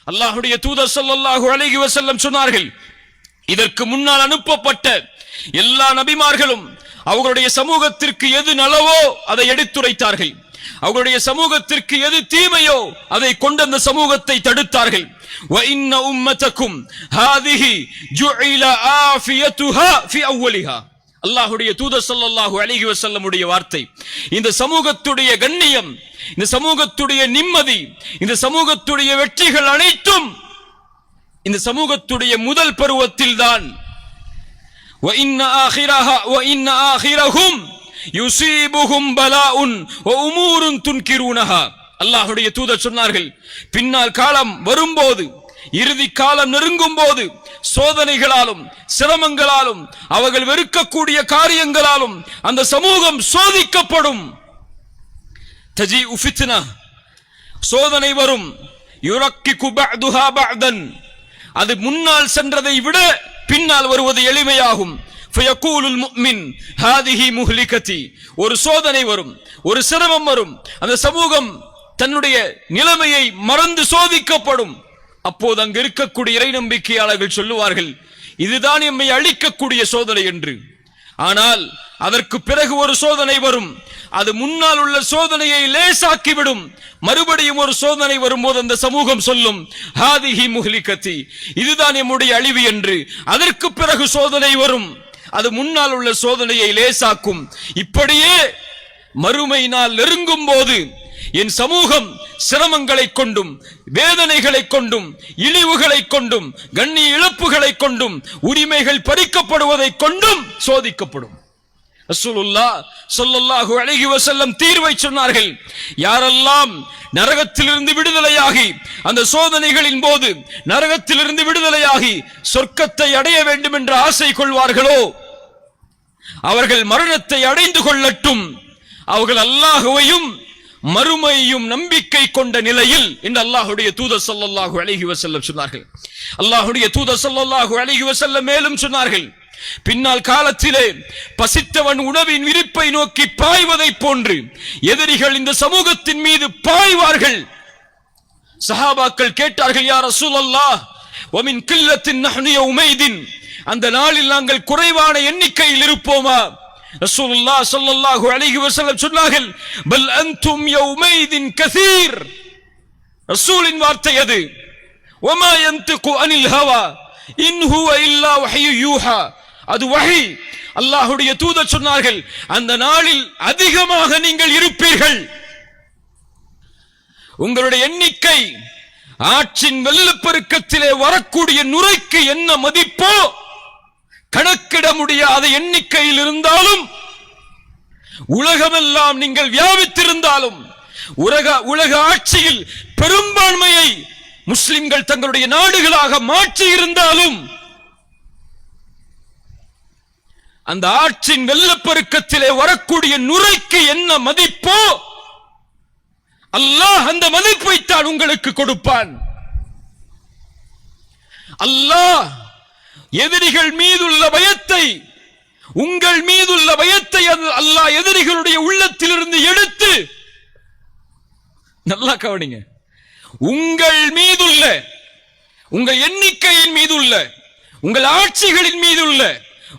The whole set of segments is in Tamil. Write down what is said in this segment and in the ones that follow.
அல்லாஹ்வுடைய தூதர் ஸல்லல்லாஹு அலைஹி வஸல்லம் சொன்னார்கள், இதற்கு முன்னால் அனுப்பப்பட்ட எல்லா நபிமார்களும் அவர்களுடைய சமூகத்திற்கு எது நலவோ அதை எடுத்துரைத்தார்கள், அவர்களுடைய சமூகத்திற்கு எது தீமையோ அதை கொண்டு அந்த சமூகத்தை தடுத்தார்கள். وَإِنَّ أُمَّتَكُمْ هَذِهِ جُعِلَ عَافِيَتُهَا فِي أَوَّلِهَا. அல்லாஹ்வுடைய தூதர் ஸல்லல்லாஹு அலைஹி வஸல்லம் உடைய வார்த்தை. இந்த சமூகத்துடைய கண்ணியம், இந்த சமூகத்துடைய நிம்மதி, இந்த சமூகத்துடைய வெற்றிகள் அனைத்தும் இந்த சமூகத்துடைய முதல் பருவத்தில் தான். وَإِنَّ آخِرَهُمْ يُصِيبُهُمْ بَلَاءٌ وَأُمُورٌ تُنْكِرُونَهَا. அல்லாஹ்வுடைய தூதர் சொன்னார்கள், பின்னால் காலம் வரும்போது, இறுதி காலம் நெருங்கும் போது சோதனைகளாலும் சிரமங்களாலும் அவர்கள் வெறுக்கக்கூடிய காரியங்களாலும் அந்த சமூகம் சோதிக்கப்படும். தஜீஉ ஃபித்னா, சோதனை வரும். யுரக்கிகு பஅதுஹா பஅதன், அது முன்னால் சென்றதை விட பின்னால் வருவது எளிமையாகும். ஃபயகூலுல் முஃமின் ஹாதிஹி முஹ்லிகதி, ஒரு சோதனை வரும், ஒரு சிரமம் வரும், அந்த சமூகம் தன்னுடைய நிலைமையை மறந்து சோதிக்கப்படும். அப்போது அங்கு இருக்கக்கூடிய இறை நம்பிக்கையாளர்கள் சொல்லுவார்கள், இதுதான் எம்மை அழிக்கக்கூடிய சோதனை என்று. ஆனால் அதற்கு பிறகு ஒரு சோதனை வரும், அது முன்னால் உள்ள சோதனையை லேசாக்கிவிடும். மறுபடியும் ஒரு சோதனை வரும்போது அந்த சமூகம் சொல்லும், ஹாதிஹி முஹ்லிகதி, இதுதான் எம்முடைய அழிவு என்று. அதற்கு பிறகு சோதனை வரும், அது முன்னால் உள்ள சோதனையை லேசாக்கும். இப்படியே மறுமை நாள் நெருங்கும் போது என் சமூகம் சிரமங்களை கொண்டும் வேதனைகளை கொண்டும் இழிவுகளை கொண்டும் கண்ணிய இழப்புகளை கொண்டும் உரிமைகள் பறிக்கப்படுவதை கொண்டும் சோதிக்கப்படும். ரசூலுல்லாஹ் ஸல்லல்லாஹு அலைஹி வஸல்லம் தீர்வை சொன்னார்கள். யாரெல்லாம் நரகத்திலிருந்து விடுதலையாகி, அந்த சோதனைகளின் போது நரகத்திலிருந்து விடுதலையாகி சொர்க்கத்தை அடைய வேண்டும் என்ற ஆசை கொள்வார்களோ அவர்கள் மரணத்தை அடைந்து கொள்ளட்டும். அவர்கள் அல்லாஹ்வையும் மறுமையையும் நம்பிக்கை கொண்ட நிலையில் என்று அல்லாஹ்வுடைய தூதர் ஸல்லல்லாஹு அலைஹி வஸல்லம் சொன்னார்கள். அல்லாஹ்வுடைய தூதர் ஸல்லல்லாஹு அலைஹி வஸல்லம் மேலும் சொன்னார்கள், பின்னால் காலத்திலே பசித்தவன் உணவின் விரிப்பை நோக்கி பாய்வதை போன்று எதிரிகள் இந்த சமூகத்தின் மீது பாய்வார்கள். சஹாபாக்கள் கேட்டார்கள், யா ரசூலல்லாஹ், வமின் கில்லத்தின் நஹ்னு யௌமைதின், அந்த நாளில் நாங்கள் குறைவான எண்ணிக்கையில் இருப்போமா? ரசூலுல்லாஹ் ஸல்லல்லாஹு அலைஹி வஸல்லம் சொன்னார்கள், பல் அன்தும் யௌமைதின் கஸீர். ரசூலின் வார்த்தை அது. வமா யன்திகு அனில் ஹவா இன் ஹுவ இல்லா வஹ்யு யூஹா, அது வஹி. அல்லாஹ்வுடைய தூதர் சொன்னார்கள், அந்த நாளில் அதிகமாக நீங்கள் இருப்பீர்கள். உங்களுடைய எண்ணிக்கை ஆற்றின் வெள்ளப்பெருக்கத்திலே வரக்கூடிய நுரைக்கு என்ன மதிப்போ கணக்கிட முடியாத எண்ணிக்கையில் இருந்தாலும், உலகமெல்லாம் நீங்கள் வியாபித்திருந்தாலும், உலக ஆட்சியில் பெரும்பான்மையை முஸ்லிம்கள் தங்களுடைய நாடுகளாக மாற்றி இருந்தாலும், அந்த ஆற்றின் வெள்ளப்பெருக்கத்திலே வரக்கூடிய நுரைக்கு என்ன மதிப்போ அல்லாஹ் அந்த மதிப்பைத்தான் உங்களுக்கு கொடுப்பான். அல்லாஹ் எதிரிகள் மீதுள்ள பயத்தை, உங்கள் மீதுள்ள பயத்தை அல்லாஹ் எதிரிகளுடைய உள்ளத்திலிருந்து எடுத்து, நல்லா கவனிங்க, உங்கள் மீதுள்ள, உங்கள் எண்ணிக்கையின் மீதுள்ள, உங்கள் ஆட்சிகளின் மீதுள்ள,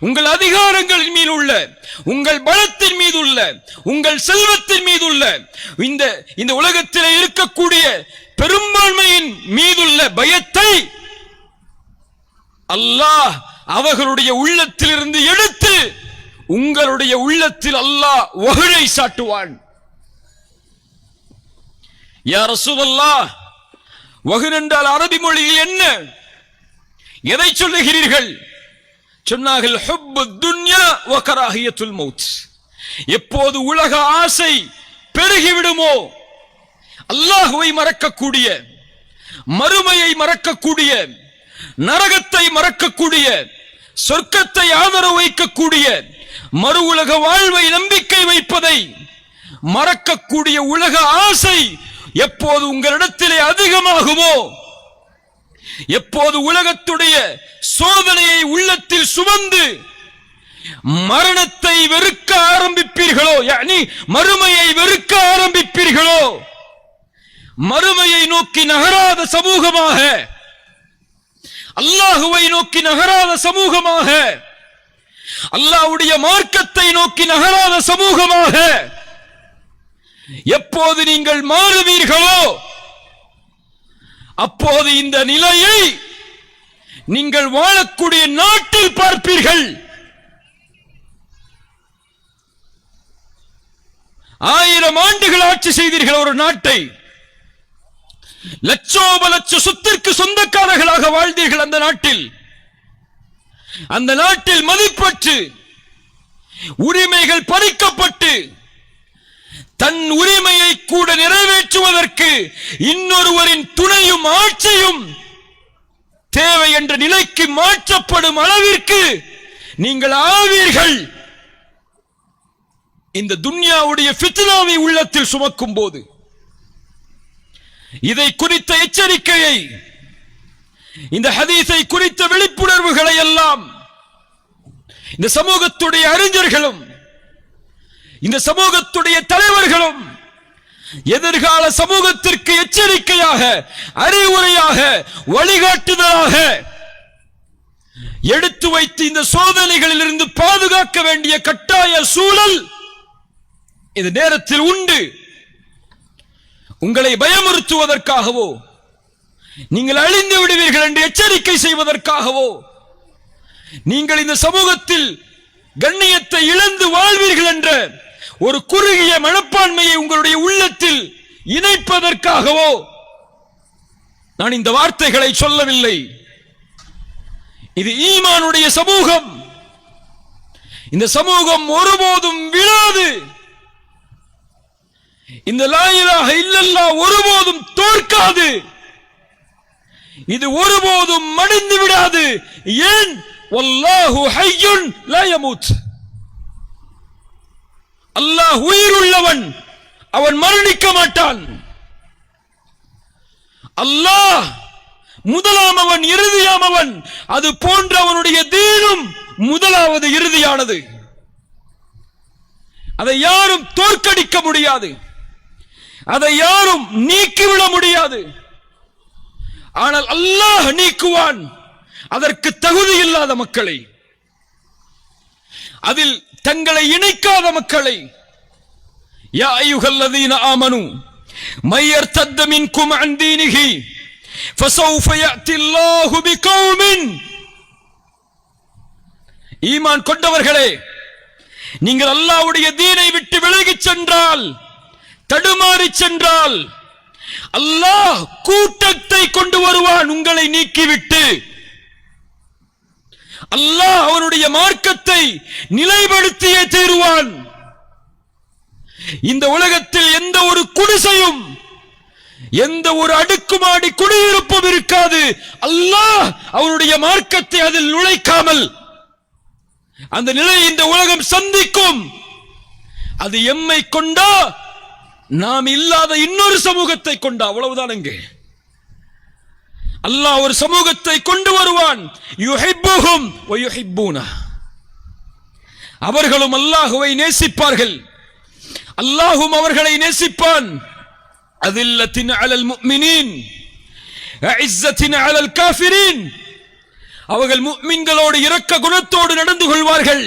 உங்கள் அதிகாரங்களின் மீது உள்ள, உங்கள் பலத்தின் மீது உள்ள, உங்கள் செல்வத்தின் மீது உள்ள, இந்த உலகத்தில் இருக்கக்கூடிய பெரும்பான்மையின் மீதுள்ள பயத்தை அல்லாஹ் அவர்களுடைய உள்ளத்திலிருந்து எடுத்து உங்களுடைய உள்ளத்தில் அல்லாஹ் வஹ்யை சாட்டுவான். யா ரசூலல்லாஹ், வஹ் என்றால் அரபி மொழியில் என்ன, எதை சொல்லுகிறீர்கள்? சொன்னார்கள், ஹுப்புத் துன்யா வ கராஹியத்துல் மௌத். எப்போது உலக ஆசை பெருகிவிடுமோ, அல்லாஹ்வை மறக்கக்கூடிய, மறுமையை மறக்கக்கூடிய, நரகத்தை மறக்கக்கூடிய, சொர்க்கத்தை ஆதரவு வைக்கக்கூடிய, மறு உலக வாழ்வை நம்பிக்கை வைப்பதை மறக்கக்கூடிய உலக ஆசை எப்போது உங்களிடத்திலே அதிகமாகுமோ, எப்போது உலகத்துடைய சோதனையை உள்ளத்தில் சுமந்து மரணத்தை வெறுக்க ஆரம்பிப்பீர்களோ, மறுமையை வெறுக்க ஆரம்பிப்பீர்களோ, மறுமையை நோக்கி நகராத சமூகமாக, அல்லாஹுவை நோக்கி நகராத சமூகமாக, அல்லாஹ்வுடைய மார்க்கத்தை நோக்கி நகராத சமூகமாக எப்போது நீங்கள் மாறுவீர்களோ அப்போது இந்த நிலையை நீங்கள் வாழக்கூடிய நாட்டில் பார்ப்பீர்கள். 1000 ஆண்டுகள் ஆட்சி செய்தீர்கள் ஒரு நாட்டை, லட்சோப லட்ச சொத்திற்கு சொந்தக்காரர்களாக வாழ்ந்தீர்கள். அந்த நாட்டில் மதிப்பற்று உரிமைகள் பறிக்கப்பட்டு தன் உரிமையை கூட நிறைவேற்றுவதற்கு இன்னொருவரின் துணையும் ஆட்சியும் தேவை என்ற நிலைக்கு மாற்றப்படும் அளவிற்கு நீங்கள் ஆவீர்கள். இந்த துன்யாவுடைய ஃபித்னாவை உள்ளத்தில் சுமக்கும் போது இதை குறித்த எச்சரிக்கையை, இந்த ஹதீஸை குறித்த விழிப்புணர்வுகளை எல்லாம் இந்த சமூகத்துடைய அறிஞர்களும் இந்த சமூகத்துடைய தலைவர்களும் எதிர்கால சமூகத்திற்கு எச்சரிக்கையாக, அறிவுரையாக, வழிகாட்டுதலாக எடுத்து வைத்து இந்த சோதனைகளில் இருந்து பாதுகாக்க வேண்டிய கட்டாய சூழல் இந்த நேரத்தில் உண்டு. உங்களை பயமுறுத்துவதற்காகவோ நீங்கள் அழிந்து விடுவீர்கள் என்று எச்சரிக்கை செய்வதற்காகவோ, நீங்கள் இந்த சமூகத்தில் கண்ணியத்தை இழந்து வாழ்வீர்கள் என்ற ஒரு குறுகிய மனப்பான்மையை உங்களுடைய உள்ளத்தில் இணைப்பதற்காகவோ நான் இந்த வார்த்தைகளை சொல்லவில்லை. இது ஈமானுடைய சமூகம். இந்த சமூகம் ஒருபோதும் விழாது. இந்த லா இலாஹ இல்லல்லாஹ் ஒருபோதும் தோற்காது. இது ஒருபோதும் மடிந்து விடாது. ஏன்? வல்லாஹு ஹய்யுன் லா யமூத். அல்லாஹ் உயிருள்ளவன், அவன் மரணிக்க மாட்டான். அல்லாஹ் முதலாமவன், இறுதியாமவன். அது போன்ற அவனுடைய தீனும் முதலாவது, இறுதியானது. அதை யாரும் தோற்கடிக்க முடியாது, அதை யாரும் நீக்கிவிட முடியாது. ஆனால் அல்லாஹ் நீக்குவான் அதற்கு தகுதி இல்லாத மக்களை, அதில் தங்களை இணைக்காத மக்களை. யா அய்யுஹல்லதீன ஆமனு மய்யர்தத்த மின்கும் அன் தீனிஹி ஃபஸௌஃப யஅத்தில்லாஹு பிகௌமின். ஈமான் கொண்டவர்களே, நீங்கள் அல்லாஹ்வுடைய தீனை விட்டு விலகிச் சென்றால், தடுமாறி சென்றால், அல்லாஹ் கூட்டத்தை கொண்டு வருவான் உங்களை நீக்கிவிட்டு. அல்லாஹ் அவனுடைய மார்க்கத்தை நிலைப்படுத்தியே தீருவான். இந்த உலகத்தில் எந்த ஒரு குடிசையும், எந்த ஒரு அடுக்குமாடி குடியிருப்பும் இருக்காது அல்லாஹ் அவனுடைய மார்க்கத்தை அதில் நுழைக்காமல். அந்த நிலை இந்த உலகம் சந்திக்கும். அது எம்மை கொண்டா, நாம் இல்லாத இன்னொரு சமூகத்தை கொண்டா, அவ்வளவுதான். அங்கே அல்லாஹ் ஒரு சமூகத்தை கொண்டு வருவான். யுஹிப்புஹும் வ யுஹிப்பூன. அவர்களும் அல்லாஹ்வை நேசிப்பார்கள், அல்லாஹ்வும் அவர்களை நேசிப்பான். அதில்லத்தின் அலல் முஃமினீன் அஇஸ்ஸத்தின் அலல் காஃபிரீன். அவர்கள் முஃமின்களோடு இரக்க குணத்தோடு நடந்து கொள்வார்கள்.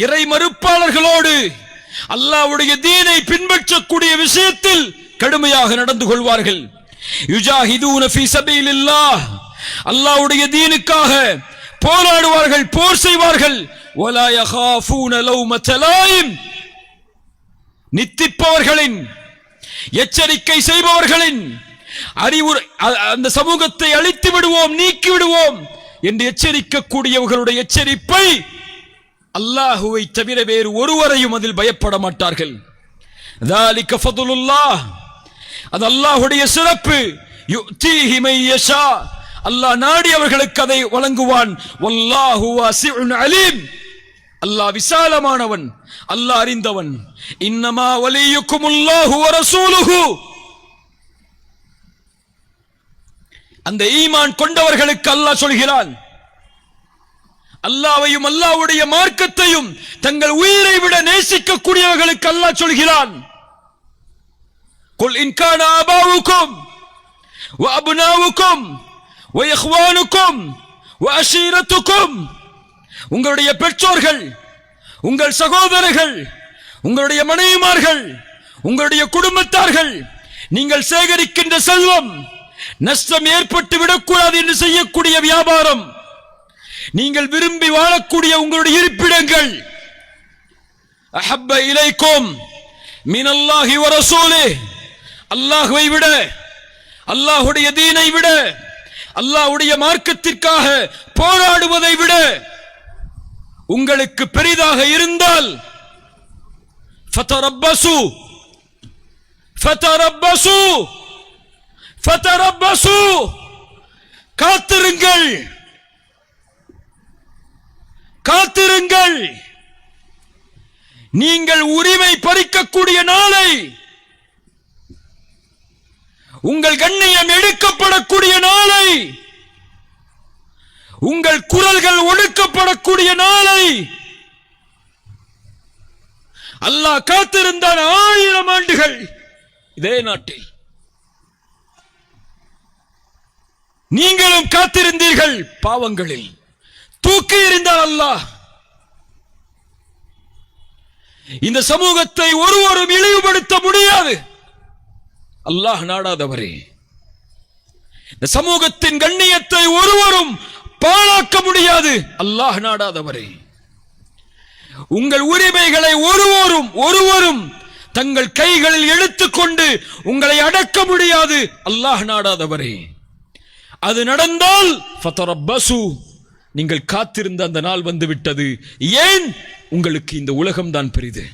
இறை மறுப்பாளர்களோடு அல்லாஹ்வுடைய தீனை பின்பற்றக்கூடிய விஷயத்தில் கடுமையாக நடந்து கொள்வார்கள். யுஜாஹிதூன ஃபீ சபீலில்லாஹ். அல்லாஹ்வுடைய தீனுக்காக போராடுவார்கள், போர் செய்வார்கள். வலா யகாஃபூன லௌமத லாயிம். நித்திப்பவர்களின், எச்சரிக்கை செய்பவர்களின் அறிவுரை, அந்த சமூகத்தை அழித்து விடுவோம், நீக்கி விடுவோம் என்று எச்சரிக்கக்கூடியவர்களுடைய எச்சரிப்பை அல்லாஹுவை தவிர வேறு ஒருவரையும் அதில் பயப்பட மாட்டார்கள். ذَلِكَ فَضْلُ اللَّهِ. அது அல்லாஹ்வுடைய சிறப்பு. يُؤْتِيهِ مَن يَشَاءُ. அல்லாஹ் நாடியவர்களுக்கு அதை வழங்குவான். வல்லாஹு வாசிஉன் அலீம். அல்லாஹ் விசாலமானவன், அல்லாஹ் அறிந்தவன். இன்னமா வலியுக்குமுல்லாஹு வ ரசூலுஹு. அந்த ஈமான் கொண்டவர்களுக்கு அல்லாஹ் சொல்கிறான், அல்லாஹ்வையும் அல்லாஹ்வுடைய மார்க்கத்தையும் தங்கள் உயிரை விட நேசிக்கக்கூடியவர்களுக்கு அல்லாஹ் சொல்கிறான், قل إن كان آباؤكم وأبناؤكم وإخوانكم وعشيرتكم, உங்களுடைய பெற்றோர்கள், உங்கள் சகோதரர்கள், உங்களுடைய மனைவிமார்கள், உங்களுடைய குடும்பத்தார்கள், நீங்கள் சேகரிக்கின்ற செல்வம் நஷ்டம் ஏற்பட்டு விடக்கூடாது என்று செய்யக்கூடிய வியாபாரம், நீங்கள் விரும்பி வாழக்கூடிய உங்களுடைய இருப்பிடங்கள், அஹப்ப இலைக்கும் மினல்லாஹி வ ரசூலிஹி, அல்லாஹ்வை விட, அல்லாஹ்வுடைய தீனை விட, அல்லாஹ்வுடைய மார்க்கத்திற்காக போராடுவதை விட உங்களுக்கு பெரிதாக இருந்தால் ஃபதரப்பசு ஃபதரப்பசு ஃபதரப்பசு, காத்திருங்கள், காத்திருங்கள். நீங்கள் உரிமை பறிக்கக்கூடிய நாளை, உங்கள் கண்ணியம் எடுக்கப்படக்கூடிய நாளை, உங்கள் குரல்கள் ஒடுக்கப்படக்கூடிய நாளை அல்லாஹ் காத்திருந்தான் 1000 ஆண்டுகள் இதே நாட்டில். நீங்களும் காத்திருந்தீர்கள் பாவங்களில், தூக்கி எறிந்தார் அல்லாஹ். இந்த சமூகத்தை ஒருவரும் இழிவுபடுத்த முடியாது, அல்லாஹ் நாடாதவரே. இந்த சமூகத்தின் கண்ணியத்தை ஒருவரும் பாழாக்க முடியாது, அல்லாஹ் நாடாதவரே. உங்கள் உரிமைகளை ஒருவரும் தங்கள் கைகளில் எடுத்துக்கொண்டு உங்களை அடக்க முடியாது, அல்லாஹ் நாடாதவரே. அது நடந்தால் ஃபதரப்பசு, நீங்கள் காத்திருந்த அந்த நாள் வந்து விட்டது. ஏன்? உங்களுக்கு இந்த உலகம் தான் பெரிது.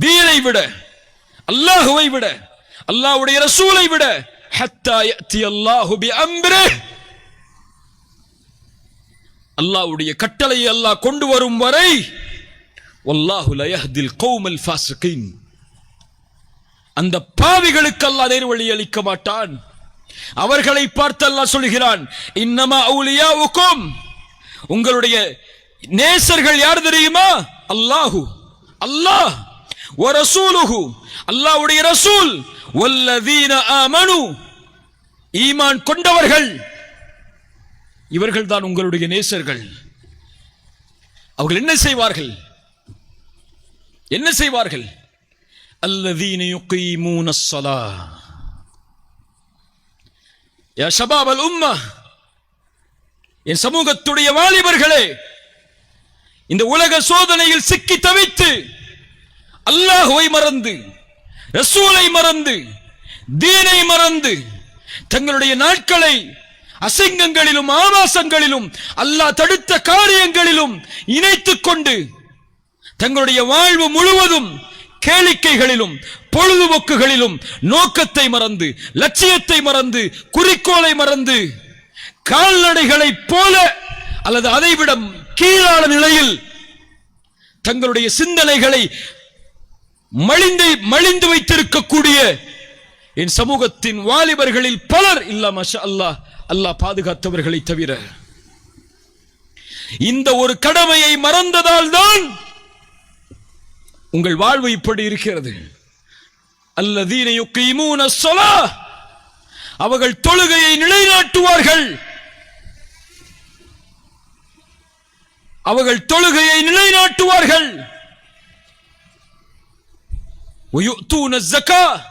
தீனை விட, அல்லாஹ்வை விட, அல்லாஹ்வுடைய ரசூலை விட, ஹத்தா யத்தி அல்லாஹு பிஅம்ரிஹி, அல்லாஹ்வுடைய கட்டளையை அல்லாஹ் கொண்டு வரும் வரை, வல்லாஹு லா யஹ்தில் கௌமல் ஃபாஸிகீன், அந்த பாவிகளுக்கு அல்லாஹ் நேர்வழி அளிக்க மாட்டான். அவர்களை பார்த்து அல்லாஹ் சொல்கிறான், இன்னமா அவுலியாவுக்கும், உங்களுடைய நேசர்கள் யார் தெரியுமா? அல்லாஹு, அல்லாஹ், வ ரசூலுஹு, அல்லாஹ்வுடைய ரசூல், வல்லதீன ஆமனு, ஈமான் கொண்டவர்கள், இவர்கள் தான் உங்களுடைய நேசர்கள். அவர்கள் என்ன செய்வார்கள்? என்ன செய்வார்கள்? அல்லதீன யுகீமூனஸ் ஸலாஹ். யா ஷபாப் அல் உம்மah, என் சமூகத்துடைய வாலிபர்களே, இந்த உலக சோதனையில் சிக்கி தவித்து அல்லாஹ்வை மறந்து, ரசூலை மறந்து, தீனை மறந்து, தங்களுடைய நாட்களை அசிங்கங்களிலும் ஆபாசங்களிலும் அல்லாஹ் தடுத்த காரியங்களிலும் இணைத்துக் கொண்டு தங்களுடைய வாழ்வு முழுவதும் கேளிக்கைகளிலும் பொழுதுபோக்குகளிலும் நோக்கத்தை மறந்து, லட்சியத்தை மறந்து, குறிக்கோளை மறந்து, கால்நடைகளைப் போல அல்லது அதைவிட கீழான நிலையில் தங்களுடைய சிந்தனைகளை மலிந்து வைத்திருக்கக்கூடிய என் சமூகத்தின் வாலிபர்களில் பலர் இல்ல மாஷா அல்லாஹ், அல்லாஹ் பாதுகாத்தவர்களை தவிர, இந்த ஒரு கடமையை மறந்ததால் தான் உங்கள் வாழ்வு இப்படி இருக்கிறது. அல்லதீன யுகீமூனஸ் ஸலாஹ், அவர்கள் தொழுகையை நிலைநாட்டுவார்கள், அவர்கள் தொழுகையை நிலைநாட்டுவார்கள். வயுத்தூன ஸகாத்,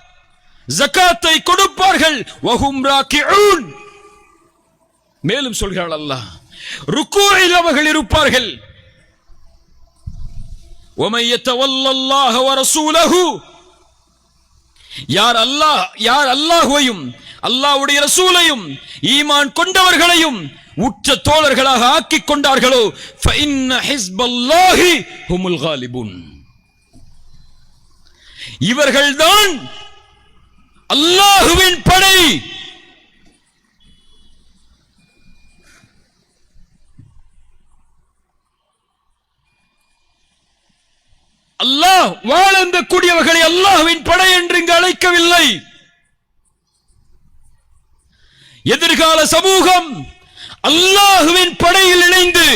ஜகாத்தை கொடுப்பார்கள். வஹும் ராக்கிஊன், மேலும் சொல்கிறாள் அல்லாஹ், ருக்கூஇல் அவர்கள் இருப்பார்கள். வமன் யதவல்லல்லாஹ வ ரசூலஹு, யார் அல்லாஹ்வையும் அல்லாஹ்வுடைய ரசூலையும் ஈமான் கொண்டவர்களையும் உற்ற தோழர்களாக ஆக்கிக் கொண்டார்களோ, ஃபஇன்ன ஹிஸ்பல்லாஹி ஹுமுல் காலிபூன், இவர்கள்தான் அல்லாஹ்வின் படை. அல்லாஹ் வாழ்ந்த கூடியவர்களை அல்லாஹ்வின் படை என்று இங்கு அழைக்கவில்லை. எதிர்கால சமூகம் அல்லாஹ்வின் படையில் இணைந்து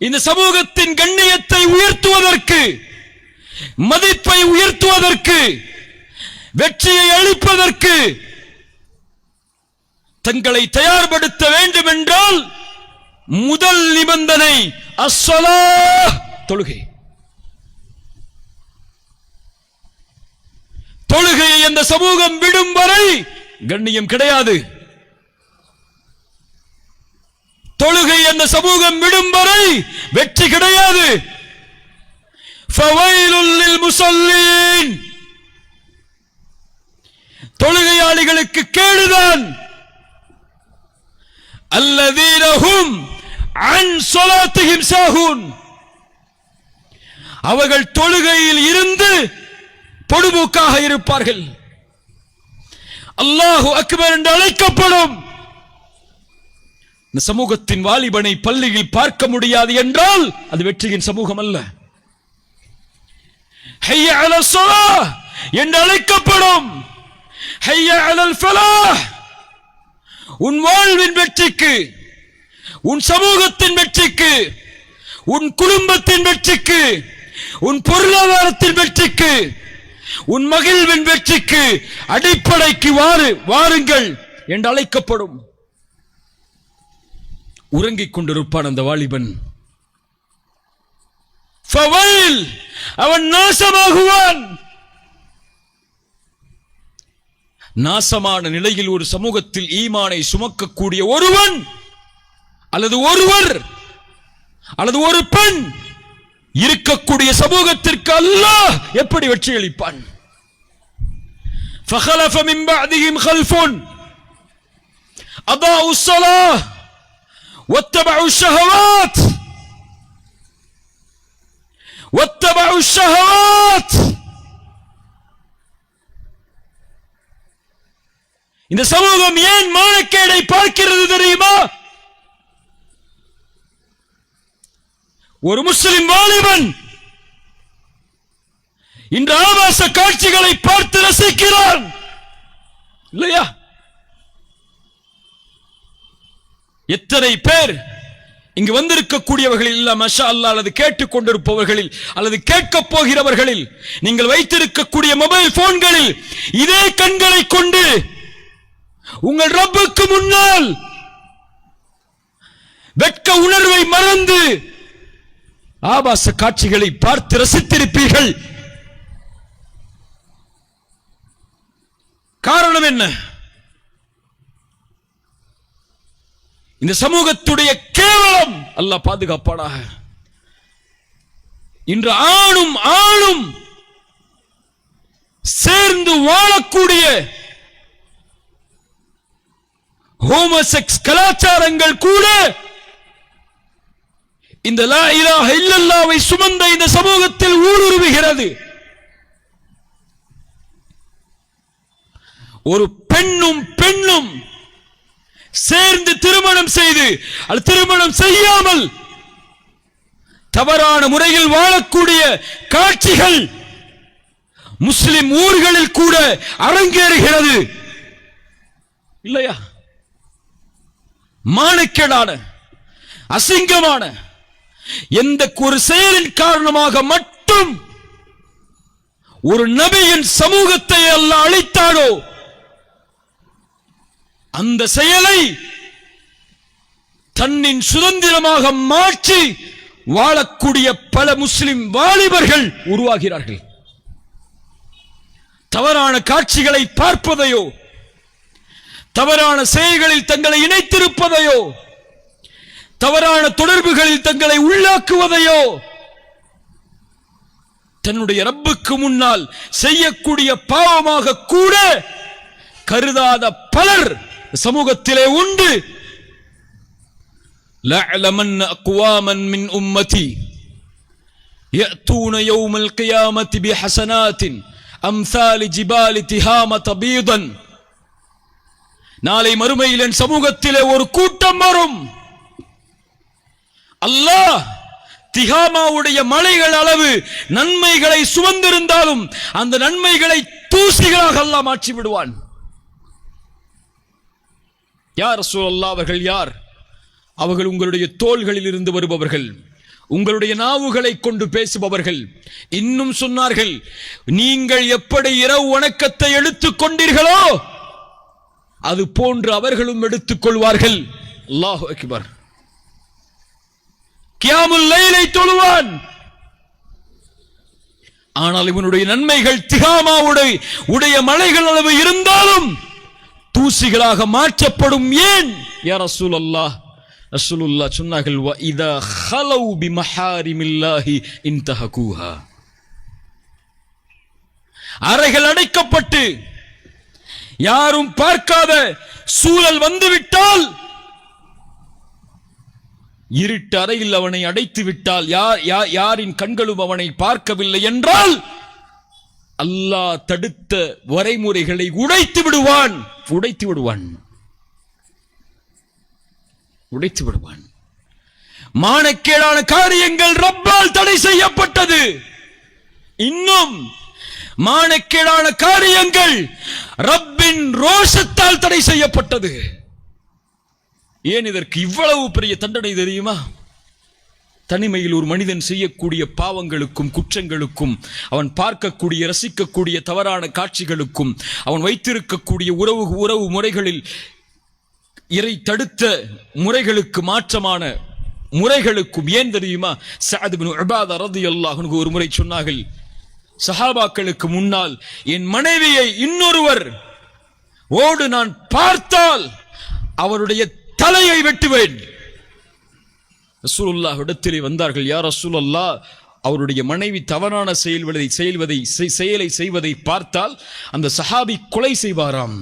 இந்த சமூகத்தின் கண்ணியத்தை உயர்த்துவதற்கு, மதிப்பை உயர்த்துவதற்கு, வெற்றியை அளிப்பதற்கு தங்களை தயார்படுத்த வேண்டும் என்றால் முதல் நிபந்தனை அஸ்ஸலாஹ், தொழுகை. தொழுகையை அந்த சமூகம் விடும் வரை கண்ணியம் கிடையாது. தொழுகை அந்த சமூகம் விடும் வரை வெற்றி கிடையாது. ஃபவைலுல் லில் முஸல்லீன், தொழுகையாளிகளுக்கு கேடுதான். அல்லதீன ஹும் அன் ஸலாத்திஹிம் சாஹூன், அவர்கள் தொழுகையில் இருந்து பொடுபோக்காக இருப்பார்கள். அல்லாஹு அக்பர் என்று அழைக்கப்படும் இந்த சமூகத்தின் வாலிபனை பள்ளியில் பார்க்க முடியாது என்றால் அது வெற்றியின் சமூகம் அல்ல. ஹய்ய அலல் ஸலாஹ் என்று அழைக்கப்படும், ஹய்ய அலல் ஃபலாஹ், உன் வாழ்வின் வெற்றிக்கு, உன் சமூகத்தின் வெற்றிக்கு, உன் குடும்பத்தின் வெற்றிக்கு, உன் பொருளாதாரத்தின் வெற்றிக்கு, உன் மகிழ்வின் வெற்றிக்கு அடிப்படைக்கு வாருங்கள் என்று அழைக்கப்படும். உறங்கிக் கொண்டிருப்பான் அந்த வாலிபன். ஃபவைல், அவன் நாசமாகுவான். நாசமான நிலையில் ஒரு சமூகத்தில் ஈமானை சுமக்கக்கூடிய ஒருவன் அல்லது ஒருவர் அல்லது ஒரு பெண் இருக்கக்கூடிய சமூகத்திற்கு அல்லாஹ் எப்படி வெற்றி அளிப்பான்? فخلف من بعدهم خلف أضاعوا الصلاة واتبعوا الشهوات. இந்த சமூகம் ஏன் மானக்கேடை பார்க்கிறது தெரியுமா? ஒரு முஸ்லிம் வாலிபன் இன்று ஆபாச காட்சிகளை பார்த்து ரசிக்கிறான் இல்லையா? எத்தனை பேர் இங்கு வந்திருக்கக்கூடியவர்களில் இல்ல மஷா அல்லாஹ், அல்லது கேட்டுக் கொண்டிருப்பவர்களில் அல்லது கேட்கப் போகிறவர்களில் நீங்கள் வைத்திருக்கக்கூடிய மொபைல் போன்களில் இதே கண்களை கொண்டு உங்கள் ரப்புக்கு முன்னால் வெட்க உணர்வை மறந்து ஆபாச காட்சிகளை பார்த்து ரசித்திருப்பீர்கள். காரணம் என்ன? இந்த சமூகத்துடைய கேவலம். அல்லாஹ் பாதுகாப்பானாக. இன்று ஆணும் ஆணும் சேர்ந்து வாழக்கூடிய ஹோமோசெக்ஸ் கலாச்சாரங்கள் கூட இந்த லா இலாஹ இல்லல்லாஹ்வை சுமந்த இந்த சமூகத்தில் ஊடுருவுகிறது. ஒரு பெண்ணும் சேர்ந்து திருமணம் செய்து அல்லது திருமணம் செய்யாமல் தவறான முறையில் வாழக்கூடிய காட்சிகள் முஸ்லிம் ஊர்களில் கூட அரங்கேறுகிறது இல்லையா? மானக்கேடான, அசிங்கமான எந்த ஒரு செயலின் காரணமாக மட்டும் ஒரு நபியின் சமூகத்தை அல்லாஹ் அழித்தானோ அந்த செயலை தன்னின் சுதந்திரமாக மாற்றி வாழக்கூடிய பல முஸ்லிம் வாலிபர்கள் உருவாகிறார்கள். தவறான காட்சிகளை பார்ப்பதையோ, தவறான செயல்களில் தங்களை இணைத்திருப்பதையோ, தவறான தொடர்புகளில் தங்களை உள்ளாக்குவதையோ தன்னுடைய ரப்புக்கு முன்னால் செய்யக்கூடிய பாவமாக கூட கருதாத பலர் சமூகத்திலே உண்டு. لَعْلَمَنَّ أَقْوَامًا مِنْ أُمَّتِي يَأْتُونَ يَوْمَ الْقِيَامَةِ بِحَسَنَاتٍ أَمْثَالِ جِبَالِ تِهَامَةَ بِيضًا. நாளை மறுமையில் என் சமூகத்திலே ஒரு கூட்டம் வரும். அல்லாஹ் திஹாமாவுடைய மலைகள் அளவு நன்மைகளை சுமந்திருந்தாலும் அந்த நன்மைகளை தூசிகளாக அல்லாஹ் மாற்றி விடுவான். யா ரசூலல்லாஹ், அவர்கள் யார்? அவர்கள் உங்களுடைய தோள்களில் இருந்து வருபவர்கள், உங்களுடைய நாவுகளை கொண்டு பேசுபவர்கள். இன்னும் சொன்னார்கள், நீங்கள் எப்படி இரவு வணக்கத்தை எடுத்துக் கொண்டீர்களோ அது போன்று அவர்களும் எடுத்துக் கொள்வார்கள். அல்லாஹு அக்பர். கியாமுல் லைலை தொழுவான், ஆனால் இவனுடைய நன்மைகள் திகாமாவுடைய மலைகள் அளவு இருந்தாலும் தூசிகளாக மாற்றப்படும். ஏன் யா ரசூலல்லாஹ்? ரசூலுல்லாஹ் சொன்னார்கள், வ இதா ஹலவு பிமஹாரிமில்லாஹி இன்தஹகுஹா. அறைகள் அடைக்கப்பட்டு யாரும் பார்க்காத சூழல் வந்துவிட்டால், இருட்டு அறையில் அவனை அடைத்து விட்டால், யாரின் கண்களும் அவனை பார்க்கவில்லை என்றால் அல்லாஹ் தடுத்த வரைமுறைகளை உடைத்து விடுவான். மானக்கேடான காரியங்கள் ரப்பால் தடை செய்யப்பட்டது. இன்னும் மானக்கேடான காரியங்கள் ரப்பின் ரோஷத்தால் தடை செய்யப்பட்டது. ஏன் இதற்கு இவ்வளவு பெரிய தண்டனை தெரியுமா? தனிமையில் ஒரு மனிதன் செய்யக்கூடிய பாவங்களுக்கும் குற்றங்களுக்கும், அவன் பார்க்கக்கூடிய ரசிக்கக்கூடிய தவறான காட்சிகளுக்கும், அவன் வைத்திருக்கக்கூடிய உறவு முறைகளில் இறை தடுத்த முறைகளுக்கு மாற்றமான முறைகளுக்கும். ஏன் தெரியுமா? சஅத் இப்னு உபாதா ரலியல்லாஹு அன்ஹு ஒரு முறை சொன்னார்கள், சஹாபாக்களுக்கு முன்னால் என் மனைவியை இன்னொருவர் ஓடு நான் பார்த்தால் அவருடைய தலையை வெட்டுவேன். ரசூலுல்லாஹ் இடத்திலே வந்தார்கள், யா ரசூலல்லாஹ், அவருடைய மனைவி தவறான செயலை செய்வதை பார்த்தால் அந்த சஹாபி கொலை செய்வாராம்.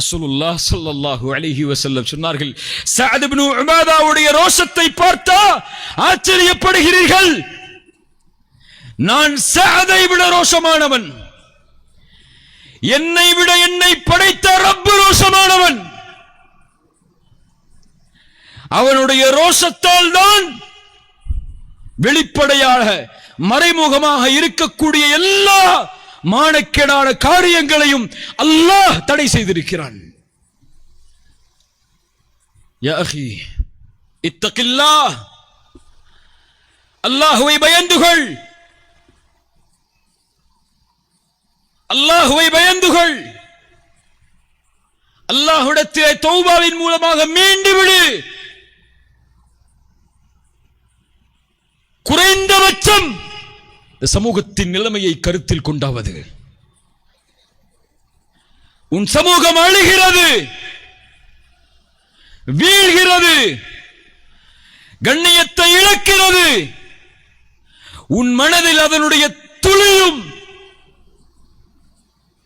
ரசூலுல்லாஹ் ஸல்லல்லாஹு அலைஹி வஸல்லம் சொன்னார்கள், சஅத் இப்னு உபாதாவுடைய ரோஷத்தை பார்த்தா ஆச்சரியப்படுகிறீர்கள். நான் சஅதை விட ரோஷமானவன், என்னை விட என்னை படைத்த ரப்பு ரோஷமானவன். அவனுடைய ரோஷத்தால் தான் வெளிப்படையாக மறைமுகமாக இருக்கக்கூடிய எல்லா மானக்கேடான காரியங்களையும் அல்லாஹ் தடை செய்திருக்கிறான். யா அஹி இத்தகில்லாஹ், அல்லாஹ்வை பயந்துகொள், அல்லாஹ்வை பயந்துகொள். அல்லாஹ்விடத்திலே தௌபாவின் மூலமாக மீண்டு விடு. குறைந்தபட்சம் இந்த சமூகத்தின் நிலைமையை கருத்தில் கொண்டாவது. உன் சமூகம் அழுகிறது, வீழ்கிறது, கண்ணியத்தை இழக்கிறது. உன் மனதில் அதனுடைய துளியும்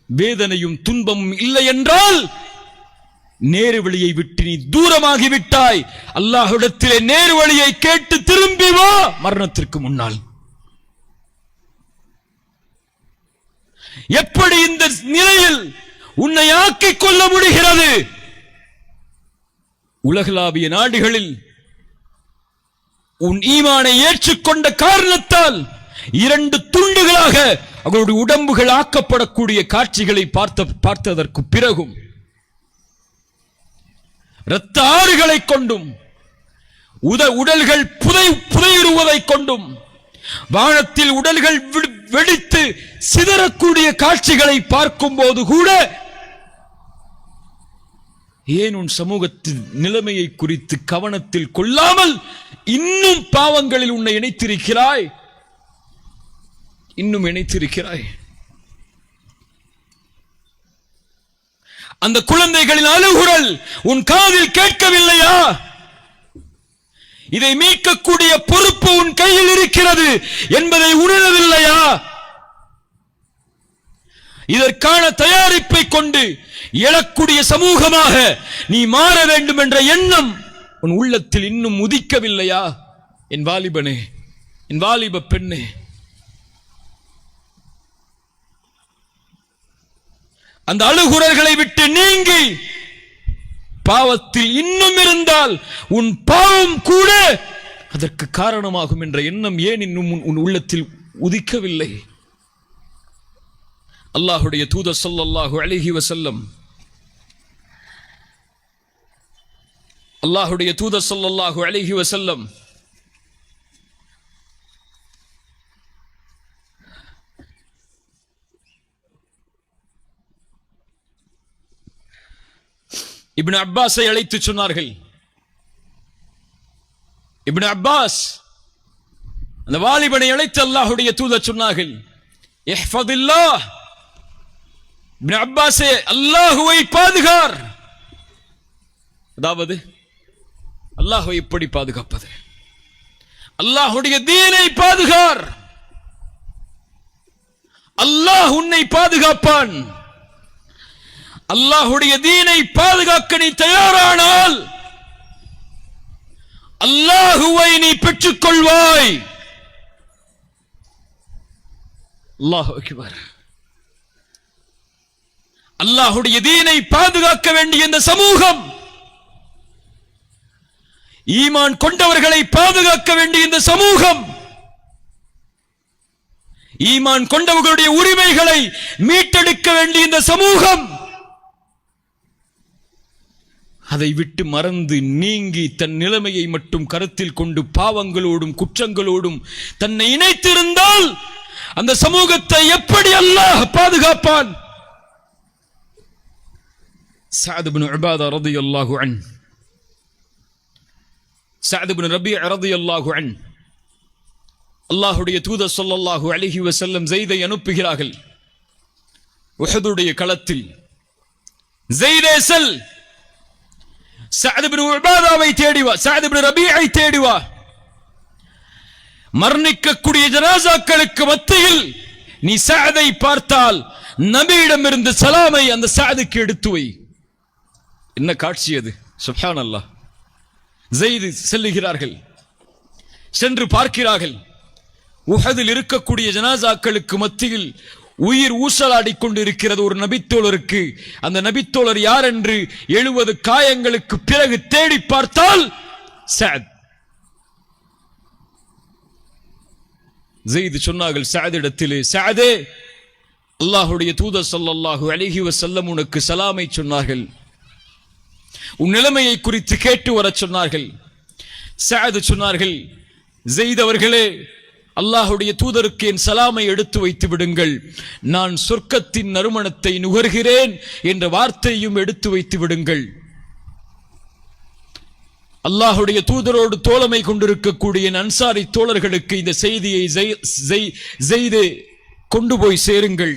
வேதனையும் துன்பமும் இல்லை என்றால் நேரு வழியை விட்டு நீ தூரமாகிவிட்டாய். அல்லாஹ்விடத்திலே நேரு வழியை கேட்டு திரும்பி வா மரணத்திற்கு முன்னால். எப்படி இந்த நிலையில் உன்னை ஆக்கிக் கொள்ள முடிகிறது? உலகளாவிய நாடுகளில் உன் ஈமானை ஏற்றுக்கொண்ட காரணத்தால் 2 துண்டுகளாக அவர்களுடைய உடம்புகள் ஆக்கப்படக்கூடிய காட்சிகளை பார்த்ததற்கு பிறகும், இரத்த ஆறுகளை கொண்டும் உடல்கள் புதையுறுவதை கொண்டும், வானத்தில் உடல்கள் வெடித்து சிதறக்கூடிய காட்சிகளை பார்க்கும் போது கூட ஏன் உன் சமூகத்தின் நிலைமையை குறித்து கவனத்தில் கொள்ளாமல் இன்னும் பாவங்களில் உன்னை இணைத்திருக்கிறாய்? அந்த குழந்தைகளின் அழுகுரல் உன் காதில் கேட்கவில்லையா? இதை மீட்கக்கூடிய பொறுப்பு உன் கையில் இருக்கிறது என்பதை உணரவில்லையா? இதற்கான தயாரிப்பை கொண்டு எழக்கூடிய சமூகமாக நீ மாற வேண்டும் என்ற எண்ணம் உன் உள்ளத்தில் இன்னும் உதிக்கவில்லையா? என் வாலிபனே, என் வாலிப பெண்ணே, அந்த அழுகுரல்களை விட்டு நீங்கி பாவத்தில் இன்னும் இருந்தால் உன் பாவம் கூட அதற்கு காரணமாகும் என்ற எண்ணம் ஏன் இன்னும் உன் உள்ளத்தில் உதிக்கவில்லை? அல்லாஹ்வுடைய தூதர் ஸல்லல்லாஹு அலைஹி வஸல்லம் அல்லாஹ்வுடைய தூதர் ஸல்லல்லாஹு அலைஹி வஸல்லம் இப்னு அப்பாஸை அழைத்து சொன்னார்கள். இப்னு அப்பாஸ் அந்த வாலிபனை அழைத்து அல்லாஹ்வுடைய தூதர் சொன்னார்கள், இஹ்ஃபதில்லாஹ், இப்னு அப்பாஸே அல்லாஹ்வை பாதுகார். அதாவது அல்லாஹ்வை எப்படி பாதுகாப்பது? அல்லாஹ்வுடைய தீனை பாதுகார், அல்லாஹ் உன்னை பாதுகாப்பான். அல்லாஹ்வுடைய தீனை பாதுகாக்க நீ தயாரானால் அல்லாஹ்வை நீ பெற்றுக் கொள்வாய். அல்லாஹு அக்பர். அல்லாஹ்வுடைய தீனை பாதுகாக்க வேண்டிய இந்த சமூகம், ஈமான் கொண்டவர்களை பாதுகாக்க வேண்டிய இந்த சமூகம், ஈமான் கொண்டவர்களுடைய உரிமைகளை மீட்டெடுக்க வேண்டிய இந்த சமூகம், அதை விட்டு மறந்து நீங்கி தன் நிலைமையை மட்டும் கருத்தில் கொண்டு பாவங்களோடும் குற்றங்களோடும் தன்னை இணைத்திருந்தால் அந்த சமூகத்தை எப்படி அல்லாஹ் பாதுகாப்பான்? சஅத் இப்னு உபாதா ரலியல்லாஹு அன்ஹு, சஅத் இப்னு ரபீஅ ரலியல்லாஹு அன்ஹு, அல்லாஹ்வுடைய தூதர் ஸல்லல்லாஹு அலைஹி வஸல்லம் ஸைதை அனுப்புகிறார்கள். உஹதுடைய களத்தில் ஸைதே செல், சஅத் இப்னு உபாதாவை தேடி வா, சஅத் இப்னு ரபீஐ தேடி வா. மரணிக்கக்கூடிய ஜனாசாக்களுக்கு மத்தியில் நீ சஅதை பார்த்தால் நபியிடமிருந்து சலாமை அந்த சஅதுக்கு எடுத்து வை. என்ன காட்சி அது! சுப்ஹானல்லாஹ். ஸைத் செல்லுகிறார்கள், சென்று பார்க்கிறார்கள். உஹதில் இருக்கக்கூடிய ஜனாசாக்களுக்கு மத்தியில் உயிர் ஊசலாடி கொண்டிருக்கிறது ஒரு நபித்தோழருக்கு. அந்த நபித்தோழர் யார் என்று 70 காயங்களுக்கு பிறகு தேடி பார்த்தால் சஅத். ஸைத் சொன்னார்கள் சஅதிடத்திலே, சஅதே, அல்லாஹ்வுடைய தூதர் ஸல்லல்லாஹு அலைஹி வஸல்லம் உனக்கு சலாமை சொன்னார்கள், உன் நிலைமையை குறித்து கேட்டு வரச் சொன்னார்கள். சஅத் சொன்னார்கள், ஸைத் அவர்களே, அல்லாஹ்வுடைய தூதருக்கு என் சலாமை எடுத்து வைத்து விடுங்கள், நான் சொர்க்கத்தின் நறுமணத்தை நுகர்கிறேன் என்ற வார்த்தையும் எடுத்து வைத்து விடுங்கள். அல்லாஹ்வுடைய தூதரோடு தோழமை கொண்டிருக்கக்கூடிய அன்சாரி தோழர்களுக்கு இந்த செய்தியை ஸைதே கொண்டு போய் சேருங்கள்.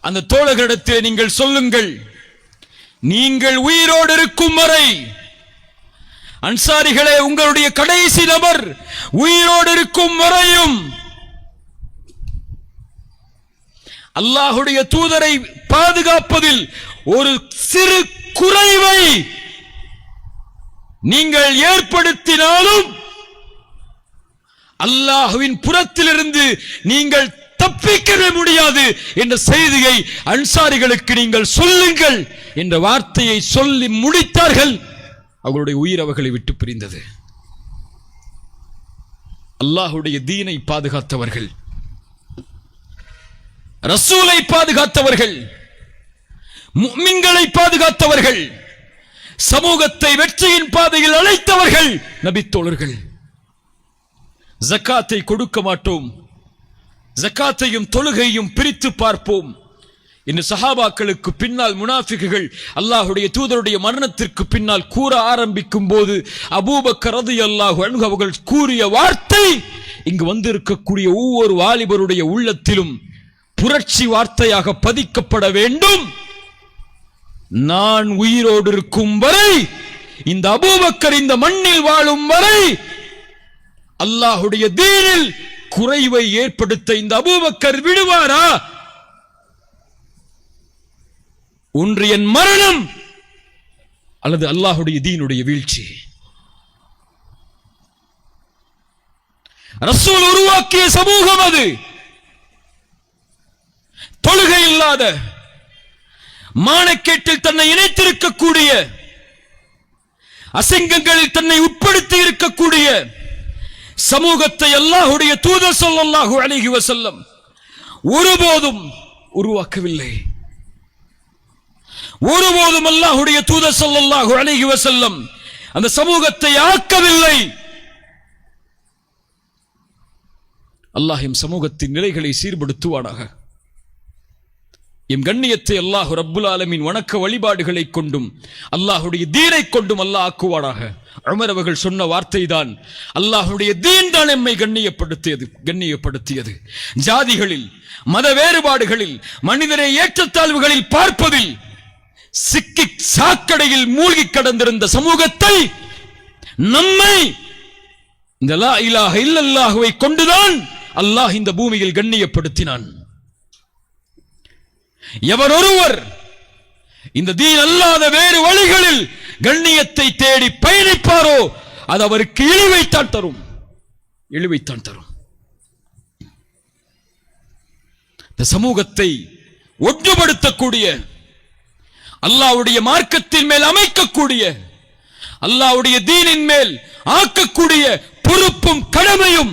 அந்த தோழர்களிடத்தில் நீங்கள் சொல்லுங்கள், நீங்கள் உயிரோடு இருக்கும் வரை, அன்சாரிகளே, உங்களுடைய கடைசி நபர் உயிரோடு இருக்கும் வரையும் அல்லாஹ்வுடைய தூதரை பாதுகாப்பதில் ஒரு சிறு குறைவை நீங்கள் ஏற்படுத்தினாலும் அல்லாஹ்வின் புறத்திலிருந்து நீங்கள் தப்பிக்கவே முடியாது என்ற செய்தியை அன்சாரிகளுக்கு நீங்கள் சொல்லுங்கள் என்ற வார்த்தையை சொல்லி முடித்தார்கள். அவர்களுடைய உயிர் அவர்களை விட்டு பிரிந்தது. அல்லாஹ்வுடைய தீனை பாதுகாத்தவர்கள், ரசூலை பாதுகாத்தவர்கள், முஃமின்களை பாதுகாத்தவர்கள், சமூகத்தை வெற்றியின் பாதையில் அழைத்தவர்கள் நபித்தோழர்கள். ஜக்காத்தை கொடுக்க மாட்டோம், ஜக்காத்தையும் தொழுகையும் பிரித்து பார்ப்போம் இந்த சஹாபாக்களுக்கு பின்னால் முனாஃபிக்குகள் அல்லாஹ்வுடைய தூதருடைய மரணத்திற்கு பின்னால் கூற ஆரம்பிக்கும் போது அபூபக்கர் ரலியல்லாஹு அன்ஹு அவர்கள் கூறிய வார்த்தை இங்கு வந்திருக்கக்கூடிய ஒவ்வொரு வாலிபருடைய உள்ளத்திலும் புரட்சி வார்த்தையாக பதிக்கப்பட வேண்டும். நான் உயிரோடு இருக்கும் வரை, இந்த அபூபக்கர் இந்த மண்ணில் வாழும் வரை அல்லாஹ்வுடைய தீனில் குறைவை ஏற்படுத்த இந்த அபூபக்கர் விடுவாரா? ஒன்று என் மரணம் அல்லது அல்லாஹ்வுடைய தீனுடைய வீழ்ச்சி. ரசூல் உருவாக்கிய சமூகம் அது. தொழுகை இல்லாத, மானக்கேட்டில் தன்னை இணைத்திருக்கக்கூடிய, அசிங்கங்களில் தன்னை உட்படுத்தி இருக்கக்கூடிய சமூகத்தை அல்லாஹ்வுடைய தூதர் ஸல்லல்லாஹு அலைஹி வஸல்லம் ஒருபோதும் உருவாக்கவில்லை. ஒருபோதும் அல்லாஹ்வுடைய தூதர் ஸல்லல்லாஹு அலைஹி வஸல்லம் அந்த சமூகத்தை ஆக்கவில்லை. அல்லாஹ் சமூகத்தின் நிலைகளை சீர்படுத்துவானாக. எம் கண்ணியத்தை அல்லாஹ் ரப்புல் ஆலமீன் வணக்க வழிபாடுகளை கொண்டும் அல்லாஹுடைய தீனை கொண்டும் அல்லாஹ் ஆக்குவாராக. உமர் அவர்கள் சொன்ன வார்த்தை தான், அல்லாஹுடைய தீன் தான் எம்மை கண்ணியப்படுத்தியது. ஜாதிகளில், மத வேறுபாடுகளில், மனிதரை ஏற்றத்தாழ்வுகளில் பார்ப்பதில் சிக்கி சாக்கடையில் மூழ்கி கடந்திருந்த சமூகத்தை நம்மை இந்த லா இலாஹ இல்லல்லாஹுவை கொண்டுதான் அல்லாஹ் இந்த பூமியில் கண்ணியப்படுத்தினான். எவர் ஒருவர் இந்த தீன் அல்லாத வேறு வழிகளில் கண்ணியத்தை தேடி பயணிப்பாரோ அது அவருக்கு இழிவைத்தான் தரும். இந்த சமூகத்தை ஒன்றுபடுத்தக்கூடிய, அல்லாஹ்வுடைய மார்க்கத்தின் மேல் அமைக்கக்கூடிய, அல்லாஹ்வுடைய தீனின் மேல் ஆக்கக்கூடிய பொறுப்பும் கடமையும்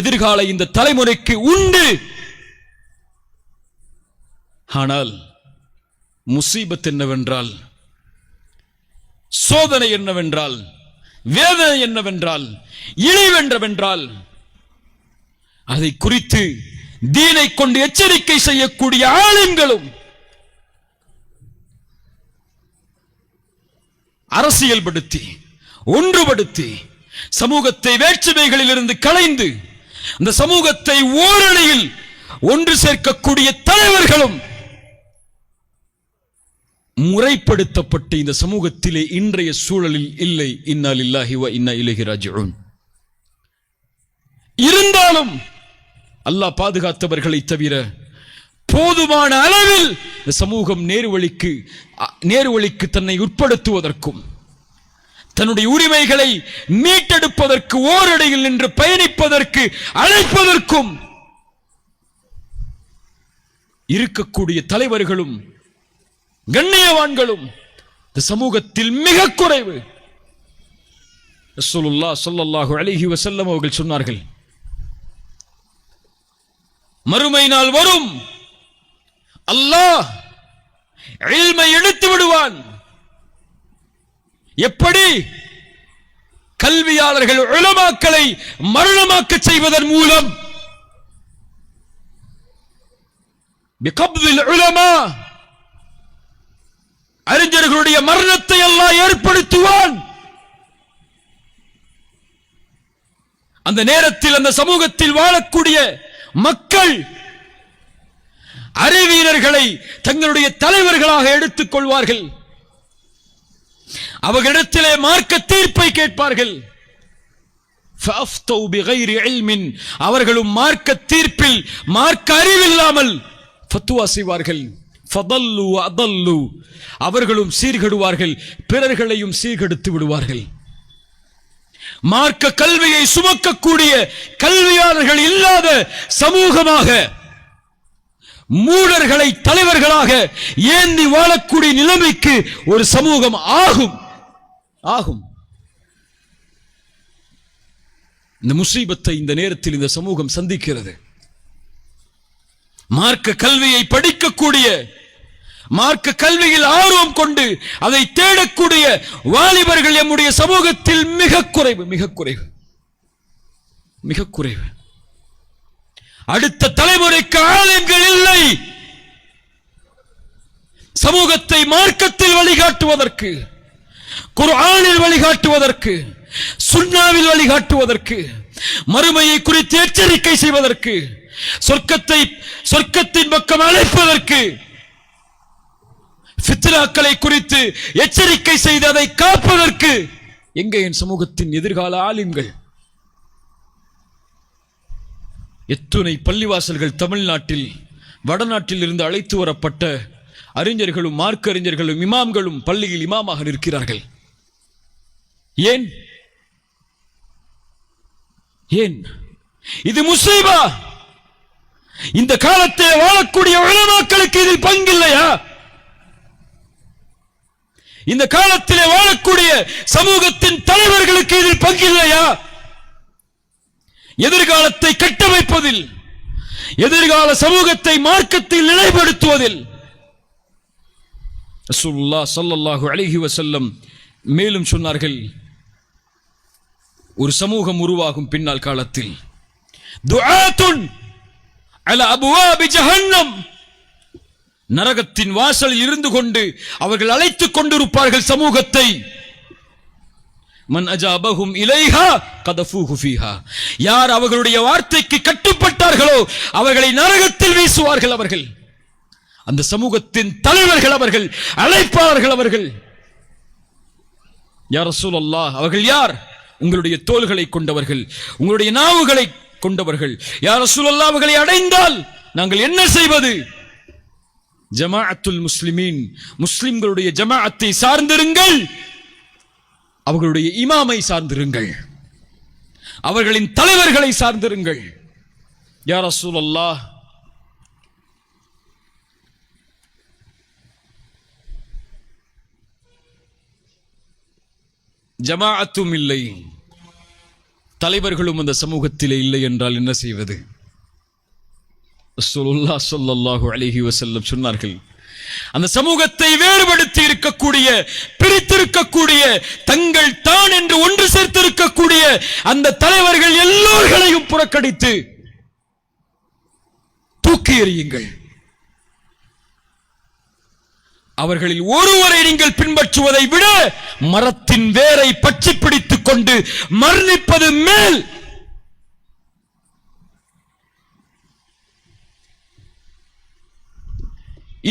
எதிர்கால இந்த தலைமுறைக்கு உண்டு. ஆனால் முசீபத் என்னவென்றால், சோதனை என்னவென்றால், வேதனை என்னவென்றால், இழிவென்றவென்றால் அதை குறித்து தீனை கொண்டு எச்சரிக்கை செய்யக்கூடிய ஆலிம்களும் அரசியல்படுத்தி ஒன்றுபடுத்தி சமூகத்தை வேற்றுமைகளில் இருந்து களைந்து அந்த சமூகத்தை ஓரணியில் ஒன்று சேர்க்கக்கூடிய தலைவர்களும் முறைப்படுத்தப்பட்டு இந்த சமூகத்திலே இன்றைய சூழலில் இல்லை. இன்னா லில்லாஹி வ இன்னா இலைஹி ராஜிஊன். இருந்தாலும் அல்லாஹ் பாதுகாத்தவர்களை தவிர போதுமான அளவில் இந்த சமூகம் நேர்வழிக்கு தன்னை உட்படுத்துவதற்கும் தன்னுடைய உரிமைகளை மீட்டெடுப்பதற்கு ஓரடையில் நின்று பயணிப்பதற்கு அழைப்பதற்கும் இருக்கக்கூடிய தலைவர்களும் கண்ணியவான்களும் இந்த சமூகத்தில் மிக குறைவு. ரசூலுல்லாஹ் ஸல்லல்லாஹு அலைஹி வஸல்லம் அவர்கள் சொன்னார்கள், மறுமை நாள் வரும், அல்லாஹ் இல்மை எடுத்து விடுவான். எப்படி? கல்வியாளர்கள் உலமாக்களை மரணமாக்க செய்வதன் மூலம். பிகப்தில் உலமா, அறிஞர்களுடைய மரணத்தை அல்லாஹ் ஏற்படுத்துவான். அந்த நேரத்தில் அந்த சமூகத்தில் வாழக்கூடிய மக்கள் அறிவியலர்களை தங்களுடைய தலைவர்களாக எடுத்துக் கொள்வார்கள். அவர்களிடத்திலே மார்க்க தீர்ப்பை கேட்பார்கள். அவர்களும் மார்க்க தீர்ப்பில் மார்க்க அறிவில்லாமல் ஃபத்வா செய்வார்கள். அவர்களும் சீர்கெடுவார்கள், பிறர்களையும் சீர்கெடுத்து விடுவார்கள். மார்க்க கல்வியை சுமக்கக்கூடிய கல்வியாளர்கள் இல்லாத சமூகமாக, மூடர்களை தலைவர்களாக ஏந்தி வாழக்கூடிய நிலைமைக்கு ஒரு சமூகம் ஆகும். இந்த முசீபத்தை இந்த நேரத்தில் இந்த சமூகம் சந்திக்கிறது. மார்க்க கல்வியை படிக்கக்கூடிய, மார்க்க கல்வியில் ஆர்வம் கொண்டு அதை தேடக்கூடிய வாலிபர்கள் நம்முடைய சமூகத்தில் மிக குறைவு. அடுத்த தலைமுறைக்கு ஆளுங்கள் இல்லை. சமூகத்தை மார்க்கத்தில் வழிகாட்டுவதற்கு, குர்ஆனில் வழிகாட்டுவதற்கு, சுன்னாவில் வழிகாட்டுவதற்கு, மறுமையை குறித்து எச்சரிக்கை செய்வதற்கு, சொர்க்கத்தின் பக்கம் அழைப்பதற்கு, ஃபித்னாக்களை குறித்து எச்சரிக்கை செய்து அதை காப்பதற்கு எங்கே என் சமூகத்தின் எதிர்கால ஆலிம்கள்? எத்துணை பள்ளிவாசல்கள் தமிழ்நாட்டில், வடநாட்டில் இருந்து அழைத்து வரப்பட்ட அறிஞர்களும் மார்க்க அறிஞர்களும் இமாம்களும் பள்ளியில் இமாமாக நிற்கிறார்கள். ஏன்? இது முஸீபா. இந்த காலத்தில் வாழக்கூடிய உலமாக்களுக்கு இதில் பங்கில்லையா? இந்த காலத்திலே வாழக்கூடிய சமூகத்தின் தலைவர்களுக்கு இதில் பங்கில்லையா? எதிர்காலத்தை கட்டமைப்பதில், எதிர்கால சமூகத்தை மார்க்கத்தில் நிலைப்படுத்துவதில் ரசூலுல்லாஹ் ஸல்லல்லாஹு அலைஹி வஸல்லம் மேலும் சொன்னார்கள், ஒரு சமூகம் உருவாகும் பின்னால் காலத்தில், துஆத்துன் அலா அப்வாபி ஜஹன்னம், நரகத்தின் வாசலில் இருந்து கொண்டு அவர்கள் அழைத்துக் கொண்டிருப்பார்கள் சமூகத்தை. மன் அஜாபஹும் இலைஹா கதஃபூஹு ஃபீஹா, யார் அவர்களுடைய வார்த்தைக்கு கட்டுப்பட்டார்களோ அவர்களை நரகத்தில் வீசுவார்கள். அவர்கள் அந்த சமூகத்தின் தலைவர்கள், அவர்கள் அழைப்பாளர்கள். அவர்கள் யா ரசூலல்லாஹ், அவர்கள் யார்? உங்களுடைய தோள்களை கொண்டவர்கள், உங்களுடைய நாவுகளை கொண்டவர்கள். யா ரசூலல்லாஹ், அவர்களை அடைந்தால் நாங்கள் என்ன செய்வது? ஜமாஅத்துல் முஸ்லிமீன், முஸ்லிம்களுடைய ஜமாஅத்தை சார்ந்திருங்கள், அவர்களுடைய இமாமை சார்ந்திருங்கள், அவர்களின் தலைவர்களை சார்ந்திருங்கள். யா ரசூலல்லாஹ், ஜமாஅத்தும் இல்லை, தலைவர்களும் அந்த சமூகத்திலே இல்லை என்றால் என்ன செய்வது? ரசூலுல்லாஹ் ஸல்லல்லாஹு அலைஹி வஸல்லம் சொன்னார்கள், அந்த சமூகத்தை வேறுபடுத்தி இருக்கக்கூடிய, பிரித்திருக்கக்கூடிய, தங்கள் தான் என்று ஒன்று சேர்த்திருக்கக்கூடிய அந்த தலைவர்கள் எல்லோர்களையும் புறக்கணித்து தூக்கி எறியுங்கள். அவர்களில் ஒருவரை நீங்கள் பின்பற்றுவதை விட மரத்தின் வேரை பற்றி பிடித்துக் கொண்டு மரணிப்பது மேல்.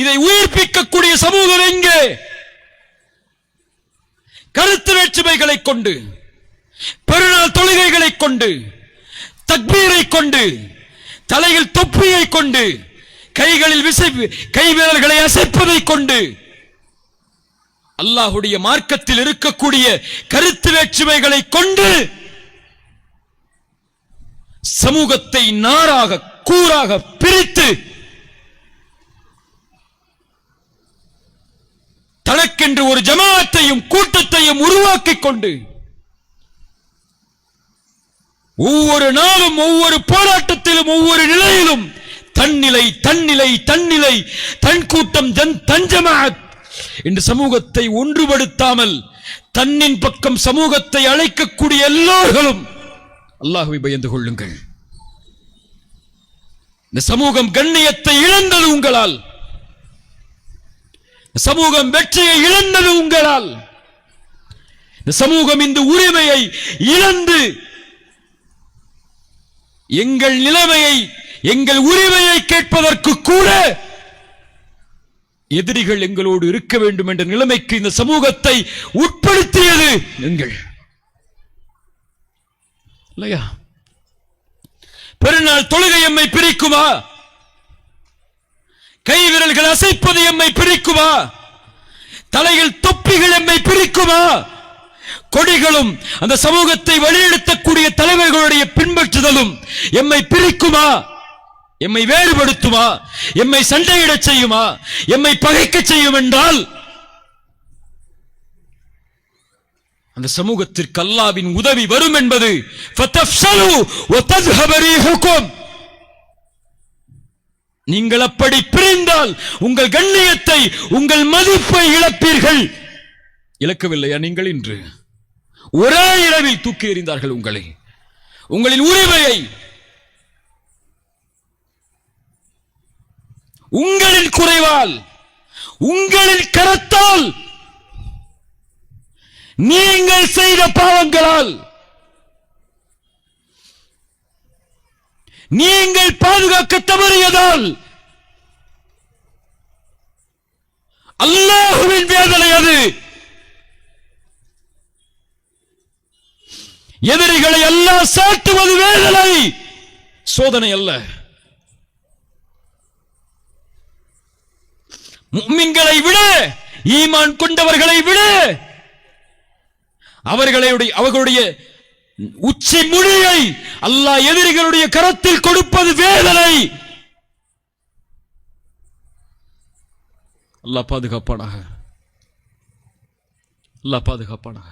இதை உயிர்ப்பிக்கக்கூடிய சமூகம் எங்கே? கருத்து வேற்றுமைகளை கொண்டு, பெருநாள் தொழுகைகளை கொண்டு, தக்பீரை கொண்டு, தலையில் தொப்பியை கொண்டு, கைகளில் கை விரல்களை அசைப்பதை கொண்டு, அல்லாஹ்வுடைய மார்க்கத்தில் இருக்கக்கூடிய கருத்து வேற்றுமைகளை கொண்டு சமூகத்தை நாராக கூறாக பிரித்து தனக்கென்று ஒரு ஜமாஅத்தையும் கூட்டத்தையும் உருவாக்கிக் கொண்டு ஒவ்வொரு நாளும், ஒவ்வொரு போராட்டத்திலும், ஒவ்வொரு நிலையிலும் தன்னிலை தன்னிலை தன்னிலை, தன் கூட்டம் தன் ஜமாஅத் இந்த சமூகத்தை ஒன்றுபடுத்தாமல் தன்னின் பக்கம் சமூகத்தை அழைக்கக்கூடிய எல்லோர்களும் அல்லாஹ்வை பயந்து கொள்ளுங்கள். இந்த சமூகம் கண்ணியத்தை இழந்தது உங்களால், சமூகம் வெற்றியை இழந்தது உங்களால். இந்த சமூகம் இந்த உரிமையை இழந்து எங்கள் நிலைமையை, எங்கள் உரிமையை கேட்பதற்கு கூட எதிரிகள் எங்களோடு இருக்க வேண்டும் என்ற நிலைமைக்கு இந்த சமூகத்தை உட்படுத்தியது நீங்கள் இல்லையா? பெருநாள் தொழுகை எம்மை பிரிக்குமா? கை விரல்கள் அசைப்பது எம்மை பிரிக்குமா? தலையில் தொப்பிகள் எம்மை பிரிக்குமா? கொடிகளும் அந்த சமூகத்தை வழிநடத்தக்கூடிய தலைவர்களுடைய பின்பற்றுதலும் எம்மை பிரிக்குமா? எம்மை வேறுபடுத்துமா? எம்மை சண்டையிடச் செய்யுமா? எம்மை பகைக்க செய்யும் என்றால் அந்த சமூகத்திற்கு அல்லாஹ்வின் உதவி வரும் என்பது ஃபதஃப்ஷலு வதذهب ريحكم. நீங்கள் அப்படி பிரிந்தால் உங்கள் கண்ணியத்தை, உங்கள் மதிப்பை இழப்பீர்கள். இழக்கவில்லையா நீங்கள்? இன்று ஒரே இரவில் தூக்கி எறிந்தார்கள் உங்களை, உங்களின் உரிமையை. உங்களின் குறைவால், உங்களின் கரத்தால், நீங்கள் செய்த பாவங்களால், நீங்கள் பாதுகாக்க தவறியதால் அல்லாஹ்வின் வேதனை அது. எதிரிகளை அல்லாஹ் சாட்டுவது வேதனை, சோதனை அல்ல. முஃமின்களை விட, ஈமான் கொண்டவர்களை விட அவர்களுடைய உச்சி முடியை அல்லாஹ் எதிரிகளுடைய கரத்தில் கொடுப்பது வேதனை. அல்லாஹ் பாதுகாப்பானாக, அல்லாஹ் பாதுகாப்பானாக.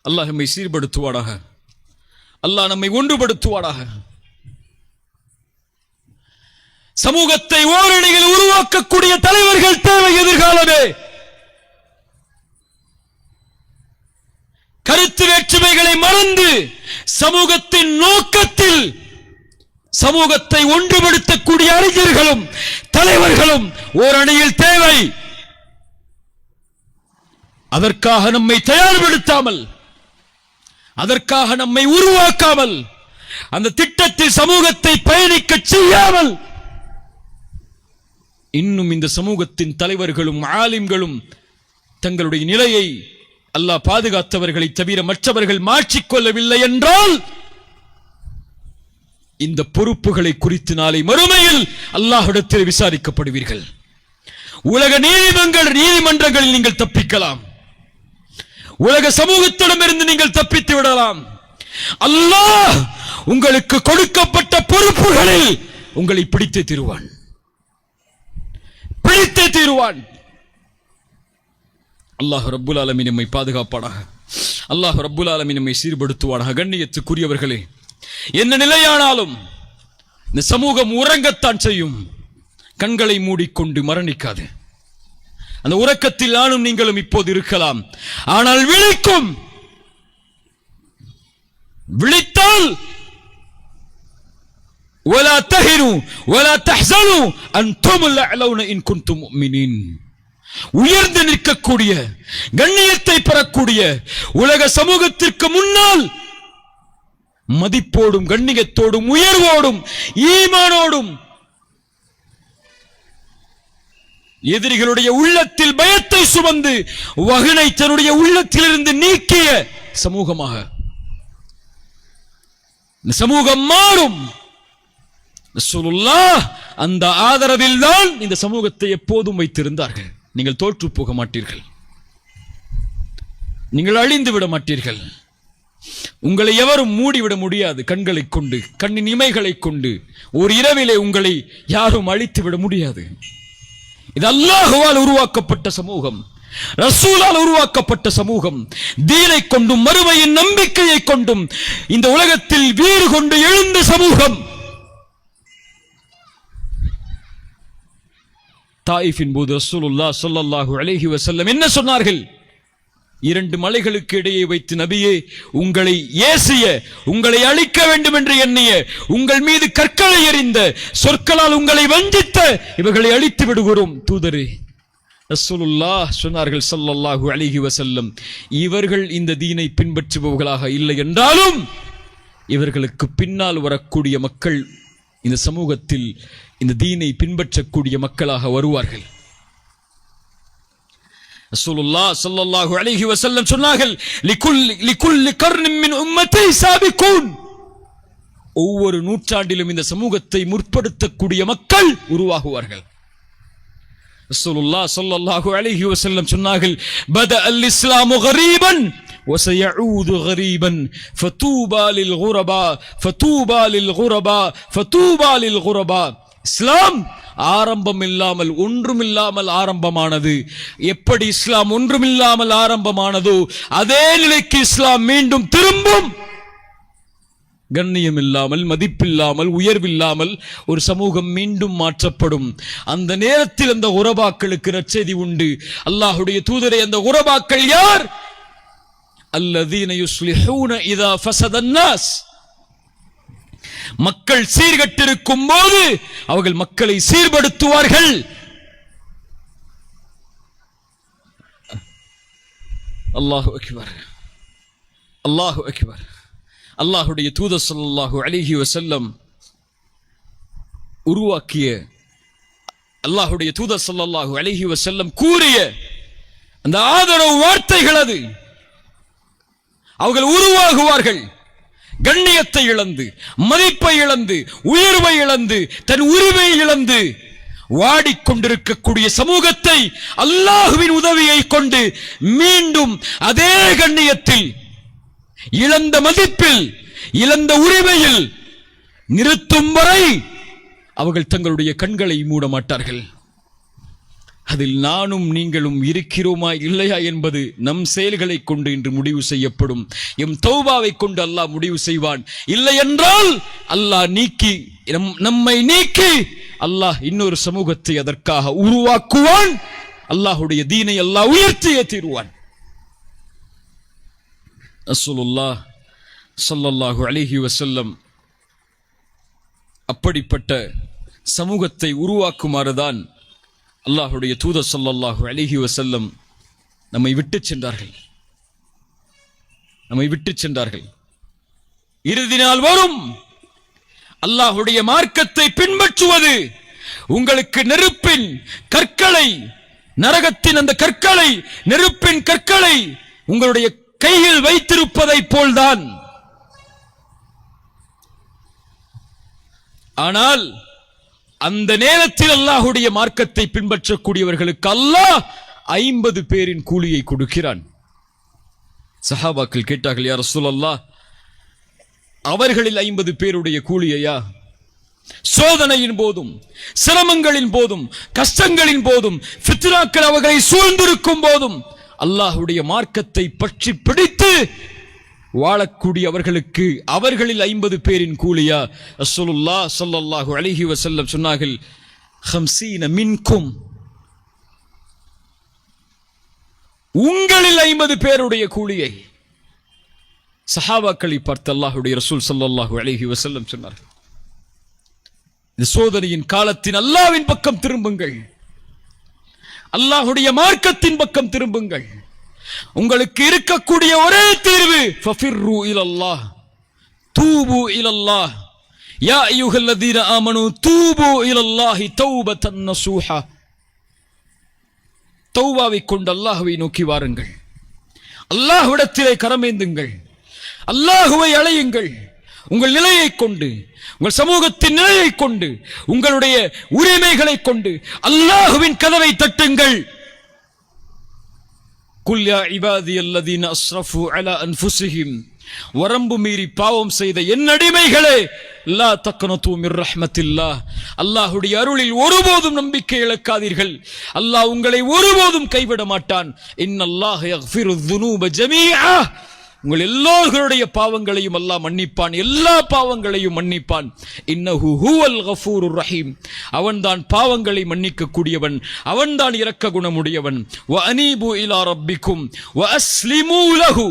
அல்லாஹ் நம்மை சீர்படுத்துவானாக, அல்லாஹ் நம்மை ஒன்றுபடுத்துவானாக. சமூகத்தை ஓரணியில் உருவாக்கக்கூடிய தலைவர்கள் தேவை எதிர்காலமே. கருத்து வேற்றுமைகளை மறந்து சமூகத்தின் நோக்கத்தில் சமூகத்தை ஒன்றுபடுத்தக்கூடிய அறிஞர்களும் தலைவர்களும் ஓரணியில் தேவை. அதற்காக நம்மை தயார்படுத்தாமல், அதற்காக நம்மை உருவாக்காமல், அந்த திட்டத்தில் சமூகத்தை பயணிக்க செய்யாமல் இன்னும் இந்த சமூகத்தின் தலைவர்களும் ஆலிம்களும் தங்களுடைய நிலையை அல்லாஹ் பாதுகாத்தவர்களை தவிர மற்றவர்கள் மாற்றிக்கொள்ளவில்லை என்றால் இந்த பொறுப்புகளை குறித்து நாளை மறுமையில் அல்லாஹ்விடத்தில் விசாரிக்கப்படுவீர்கள். உலக நீதிமன்றங்களில் நீங்கள் தப்பிக்கலாம், உலக சமூகத்திடமிருந்து நீங்கள் தப்பித்து விடலாம். அல்லாஹ் உங்களுக்கு கொடுக்கப்பட்ட பொறுப்புகளில் உங்களை பிடித்தே தீருவான். அல்லாஹ் ரப்புல் ஆலமீன் நம்மை பாதுகாப்பானாக. அல்லாஹ் ரப்புல் ஆலமீன் நம்மை சீர்படுத்துவானாக. கண்ணியத்துக்குரியவர்களே, என்ன நிலையானாலும் இந்த சமூகம் உறங்கத்தான் செய்யும். கண்களை மூடிக்கொண்டு மரணிக்காது. அந்த உறக்கத்தில் நானும் நீங்களும் இப்போது இருக்கலாம். ஆனால் விழிக்கும். விழித்தால் ولا تهنوا ولا تحزنوا أنتم الأعلون إن كنتم مؤمنين. உயர்ந்து நிற்கக்கூடிய, கண்ணியத்தை பெறக்கூடிய உலக சமூகத்திற்கு முன்னால் மதிப்போடும் கண்ணியத்தோடும் உயர்வோடும் ஈமானோடும் எதிரிகளுடைய உள்ளத்தில் பயத்தை சுமந்து வகனை தன்னுடைய உள்ளத்திலிருந்து நீக்கிய சமூகமாக இந்த சமூகம் மாறும். ரசூலுல்லாஹ் அந்த ஆதரவில் தான் இந்த சமூகத்தை எப்போதும் வைத்திருந்தார்கள். நீங்கள் தோற்று போக மாட்டீர்கள், நீங்கள் அழிந்து விட மாட்டீர்கள். உங்களை எவரும் மூடிவிட முடியாது. கண்களை கொண்டு, கண்ணின் இமைகளை கொண்டு ஒரு இரவிலே உங்களை யாரும் அழித்து விட முடியாது. இது அல்லாஹ்வால் உருவாக்கப்பட்ட சமூகம், ரசூலால் உருவாக்கப்பட்ட சமூகம். தீனை கொண்டும் மறுமையின் நம்பிக்கையை கொண்டும் இந்த உலகத்தில் வீறு கொண்டு எழுந்த சமூகம். தாயிஃபின் போது ரசூலுல்லாஹ் ஸல்லல்லாஹு அலைஹி வஸல்லம் என்ன சொன்னார்கள்? இரண்டு மலைகளுக்கு இடையே வைத்து, நபியே, உங்களை ஏசிய, உங்களை அழிக்க வேண்டும் என்று எண்ணிய, உங்கள் மீது கற்களை எறிந்த, சொற்களால் உங்களை வஞ்சித்த இவர்களை அழித்து விடுகிறோம் தூதரே. ரசூலுல்லாஹ் சொன்னார்கள் ஸல்லல்லாஹு அலைஹி வஸல்லம், இவர்கள் இந்த தீனை பின்பற்றுபவர்களாக இல்லை என்றாலும் இவர்களுக்கு பின்னால் வரக்கூடிய மக்கள் இந்த சமூகத்தில் இந்த தீனை பின்பற்றக்கூடிய மக்களாக வருவார்கள். ரசூலுல்லாஹ் ஸல்லல்லாஹு அலைஹி வஸல்லம் சொன்னார்கள், லிகுல்லி கர்னின் மின் உம்மத்தி சாபிகூன். ஒவ்வொரு நூற்றாண்டிலும் இந்த சமூகத்தை முற்படுத்தக்கூடிய மக்கள் உருவாகுவார்கள். ரசூலுல்லாஹ் ஸல்லல்லாஹு அலைஹி வஸல்லம் சொன்னார்கள், பதஅ அல் இஸ்லாமு கரீபன் وسيعود غريبا فتوبى للغرباء فتوبى للغرباء فتوبى للغرباء. இஸ்லாம் ஆரம்பம் இல்லாமல் ஒன்றுமில்லாமல் ஆரம்பமானது. எப்படி இஸ்லாம் ஒன்றுமில்லாமல் ஆரம்பமானதோ அதே நிலைக்கு இஸ்லாம் மீண்டும் திரும்பும். கண்ணியம் இல்லாமல், மதிப்பில்லாமல், உயர்வில்லாமல் ஒரு சமூகம் மீண்டும் மாற்றப்படும். அந்த நேரத்தில் அந்த குரபாக்களுக்கு நற்செய்தி உண்டு. அல்லாஹ்வுடைய தூதரே, அந்த குரபாக்கள் யார்? அல்லதீன யுஸ்லிஹூன இதா ஃபஸதன் நாஸ். மக்கள் சீர்கட்டிருக்கும் போது அவர்கள் மக்களை சீர்படுத்துவார்கள். அல்லாஹு அக்பர், அல்லாஹு அக்பர். அல்லாஹ்வுடைய தூதர் ஸல்லல்லாஹு அலைஹி வஸல்லம் உருவாக்கிய, அல்லாஹ்வுடைய தூதர் ஸல்லல்லாஹு அலைஹி வஸல்லம் கூறிய அந்த ஆதரவு வார்த்தைகள் அது. அவர்கள் உருவாகுவார்கள். கண்ணியத்தை இழந்து, மதிப்பை இழந்து, உயர்வை இழந்து, தன் உரிமை இழந்து வாடிக்கொண்டிருக்கக்கூடிய சமூகத்தை அல்லாஹ்வின் உதவியை கொண்டு மீண்டும் அதே கண்ணியத்தில், இழந்த மதிப்பில், இழந்த உரிமையில் நிறுத்தும் வரை அவர்கள் தங்களுடைய கண்களை மூட மாட்டார்கள். அதில் நானும் நீங்களும் இருக்கிறோமா இல்லையா என்பது நம் செயல்களை கொண்டு இன்று முடிவு செய்யப்படும். எம் தௌபாவை கொண்டு அல்லாஹ் முடிவு செய்வான். இல்லை என்றால் அல்லாஹ் நம்மை நீக்கி அல்லாஹ் இன்னொரு சமூகத்தை அதற்காக உருவாக்குவான். அல்லாஹ்வுடைய தீனை அல்லாஹ் உயர்த்தியே தீருவான். ரசூலுல்லாஹ் ஸல்லல்லாஹு அலைஹி வஸல்லம் அப்படிப்பட்ட சமூகத்தை உருவாக்குமாறுதான் அல்லாஹுடைய தூதர் ஸல்லல்லாஹு அலைஹி வஸல்லம் நம்மை விட்டு சென்றார்கள். இறுதி நாள் வரும், அல்லாஹுடைய மார்க்கத்தை பின்பற்றுவது உங்களுக்கு நெருப்பின் கற்களை, நரகத்தின் அந்த கற்களை, நெருப்பின் கற்களை உங்களுடைய கையில் வைத்திருப்பதை போல்தான். ஆனால் அந்த நேரத்தில் அல்லாஹுடைய மார்க்கத்தை பின்பற்றக்கூடியவர்களுக்கு அல்லாஹ் 50 பேரின் கூலியை கொடுக்கிறான். சஹாபாக்கள் கேட்டார்கள், யா ரசூலல்லாஹ், அவர்களில் 50 பேருடைய கூலியையா? சோதனையின் போதும், சிரமங்களின் போதும், கஷ்டங்களின் போதும், ஃபித்னாக்கள் அவர்களை சூழ்ந்திருக்கும் போதும் அல்லாஹுடைய மார்க்கத்தை பற்றி பிடித்து வாழக்கூடியவர்களுக்கு அவர்களில் 50 பேரின் கூலியா? ரசூலுல்லாஹ் ஸல்லல்லாஹு அலைஹி வஸல்லம் சொன்னார்கள், 50 மின்கும், உங்களில் 50 பேருடைய கூலியை. சஹாபாக்களை பார்த்து அல்லாஹுடைய ரசூல் ஸல்லல்லாஹு அலைஹி வஸல்லம் சொன்னார்கள், இந்த சோதனையின் காலத்தின் அல்லாஹ்வின் பக்கம் திரும்புங்கள், அல்லாஹுடைய மார்க்கத்தின் பக்கம் திரும்புங்கள். உங்களுக்கு இருக்கக்கூடிய ஒரே தீர்வு ஃபஃபிர்ரு இலல்லாஹ், தூபு இலல்லாஹ், யா அய்யுஹல்லதீன ஆமனூ தூபு இலல்லாஹி தௌபத்தன் நஸூஹா. தௌபாவை கொண்டு அல்லாஹ்வை நோக்கி வாருங்கள், அல்லாஹ்விடத்திலே கரமேந்துங்கள், அல்லாஹ்வை அழையுங்கள். உங்கள் நிலையை கொண்டு, உங்கள் சமூகத்தின் நிலையை கொண்டு, உங்களுடைய உரிமைகளை கொண்டு அல்லாஹ்வின் கதவை தட்டுங்கள். குல் யா இபாதியல்லதீன அஸ்ரஃபு அலா அன்ஃபுஸிஹிம், வரம்பு மீறி பாவம் செய்த என் அடிமைகளே, லா தக்னது மிர் ரஹ்மத்தில்லாஹ், அல்லாஹ்வுடைய அருளில் ஒருபோதும் நம்பிக்கை இழக்காதீர்கள். அல்லாஹ் உங்களை ஒருபோதும் கைவிட மாட்டான். இன்னல்லாஹ யக்ஃபிரு ذுனூப ஜமீஆ, உங்கள் எல்லோருடைய பாவங்களையும் அல்லாஹ் மன்னிப்பான், எல்லா பாவங்களையும் மன்னிப்பான். இன்னஹு ஹுவல் கஃபூருர் ரஹீம், அவன்தான் பாவங்களை மன்னிக்க கூடியவன், அவன்தான் இரக்க குணமுடையவன். வ அனீபு இலா ரப்பிக்கும் வ அஸ்லிமூ லஹு,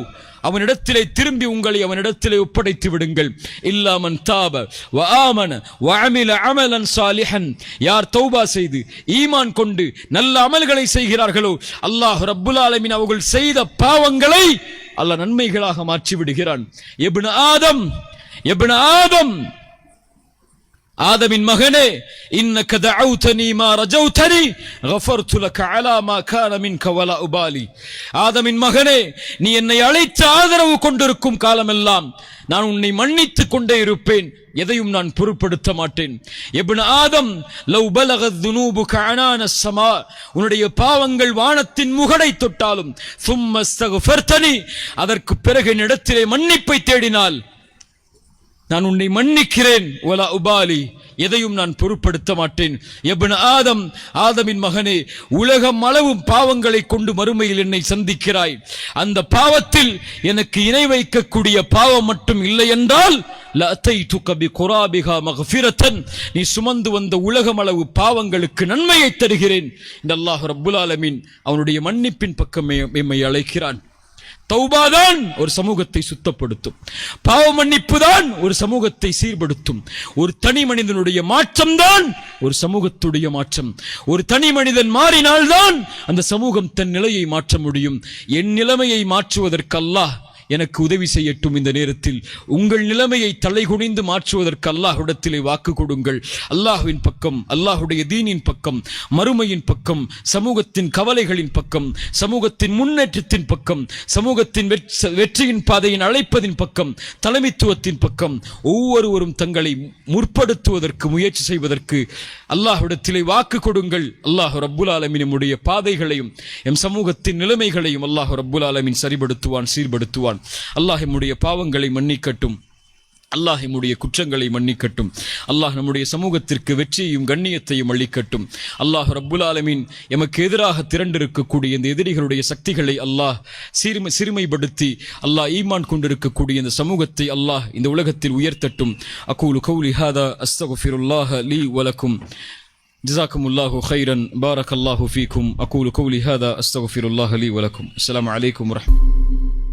அவனிடத்திலே திரும்பி உங்களை அவனிடத்திலே ஒப்படைத்து விடுங்கள். இல்லாமன் தாப வ ஆமன வ அமில அமலன் சாலிஹன், யார் தௌபா செய்து ஈமான் கொண்டு நல்ல அமல்களை செய்கிறார்களோ அல்லாஹ் ரப்புல் ஆலமீன் அவர்கள் செய்த பாவங்களை அல்லாஹ் நன்மைகளாக மாற்றி விடுகிறான். இப்னு ஆதம், இப்னு ஆதம், ஆதமின் மகனே, இன்னக தஅவுதனி மா ரஜௌதனி கஃபர்து லக அலா மா கான மின்க வலா உபாலி. ஆதமின் மகனே, நீ என்னை அழைத்து ஆதரவு கொண்டிருக்கும் காலமெல்லாம் நான் உன்னை மன்னித்துக் கொண்டே இருப்பேன், எதையும் நான் பொருட்படுத்த மாட்டேன். இப்னு ஆதம், லவ் பலகத் ذுனூபுக அனான ஸமா, உன்னுடைய பாவங்கள் வானத்தின் முகடை தொட்டாலும், ثم استغفرتني, அதற்கு பிறகு என்னிடத்திலே மன்னிப்பை தேடினால் நான் உன்னை மன்னிக்கிறேன். வலா உபாலி, எதையும் நான் பொருட்படுத்த மாட்டேன். இப்னு ஆதம், ஆதமின் மகனே, உலகம் அளவும் பாவங்களை கொண்டு மறுமையில் என்னை சந்திக்கிறாய். அந்த பாவத்தில் எனக்கு இணை வைக்கக்கூடிய பாவம் மட்டும் இல்லை என்றால் லஅதைதுக பிகுராபிஹா மக்ஃபிரத்தன், நீ சுமந்து வந்த உலகம் அளவு பாவங்களுக்கு நன்மையை தருகிறேன். இந்த அல்லாஹ் ரப்புல் ஆலமீன் அவனுடைய மன்னிப்பின் பக்கம் எம்மை அழைக்கிறான். தௌபாதான் ஒரு சமூகத்தை சுத்தப்படுத்தும், பாவ மன்னிப்பு தான் ஒரு சமூகத்தை சீர்படுத்தும். ஒரு தனி மனிதனுடைய மாற்றம்தான் ஒரு சமூகத்துடைய மாற்றம். ஒரு தனி மனிதன் மாறினால்தான் அந்த சமூகம் தன் நிலையை மாற்ற முடியும். என் நிலைமையை மாற்றுவதற்கு அல்லாஹ் எனக்கு உதவி செய்யட்டும். இந்த நேரத்தில் உங்கள் நிலைமையை தலைகுனிந்து மாற்றுவதற்கு அல்லாஹ்விடத்திலே வாக்கு கொடுங்கள். அல்லாஹ்வின் பக்கம், அல்லாஹ்வுடைய தீனின் பக்கம், மறுமையின் பக்கம், சமூகத்தின் கவலைகளின் பக்கம், சமூகத்தின் முன்னேற்றத்தின் பக்கம், சமூகத்தின் வெற்றியின் பாதையின் அழைப்பதின் பக்கம், தலைமைத்துவத்தின் பக்கம் ஒவ்வொருவரும் தங்களை முற்படுத்துவதற்கு முயற்சி செய்வதற்கு அல்லாஹ்விடத்திலே வாக்கு கொடுங்கள். அல்லாஹ் ரப்புல் ஆலமீன் நம்முடைய பாதைகளையும் எம் சமூகத்தின் நிலைமைகளையும் அல்லாஹ் ரப்புல் ஆலமீன் சரிபடுத்துவான், சீர்படுத்துவான். அல்லாஹ் நம்முடைய பாவங்களை மன்னிக்கட்டும், அல்லாஹ் நம்முடைய குற்றங்களை மன்னிக்கட்டும். அல்லாஹ் நம்முடைய சமூகத்திற்கு வெற்றியையும் கண்ணியத்தையும் அளிக்கட்டும். அல்லாஹ் ரப்புல் ஆலமீன் எமக்கு எதிராக திரண்டிருக்கக்கூடிய இந்த எதிரிகளுடைய சக்திகளை அல்லாஹ் சிறுமைப்படுத்தி அல்லாஹ் ஈமான் கொண்டிருக்கக்கூடிய இந்த சமூகத்தை அல்லாஹ் இந்த உலகத்தில் உயர்த்தட்டும். அகூலு கௌலி ஹாதா அஸ்தக்ஃபிருல்லாஹ லீ வலக்கும். ஜஸாக்குமுல்லாஹு கைரன், பாரக்கல்லாஹு ஃபீக்கும். அகூலு கௌலி ஹாதா அஸ்தக்ஃபிருல்லாஹ லீ வலக்கும். அஸ்ஸலாமு அலைக்கும் வரஹ்மத்துல்லாஹி.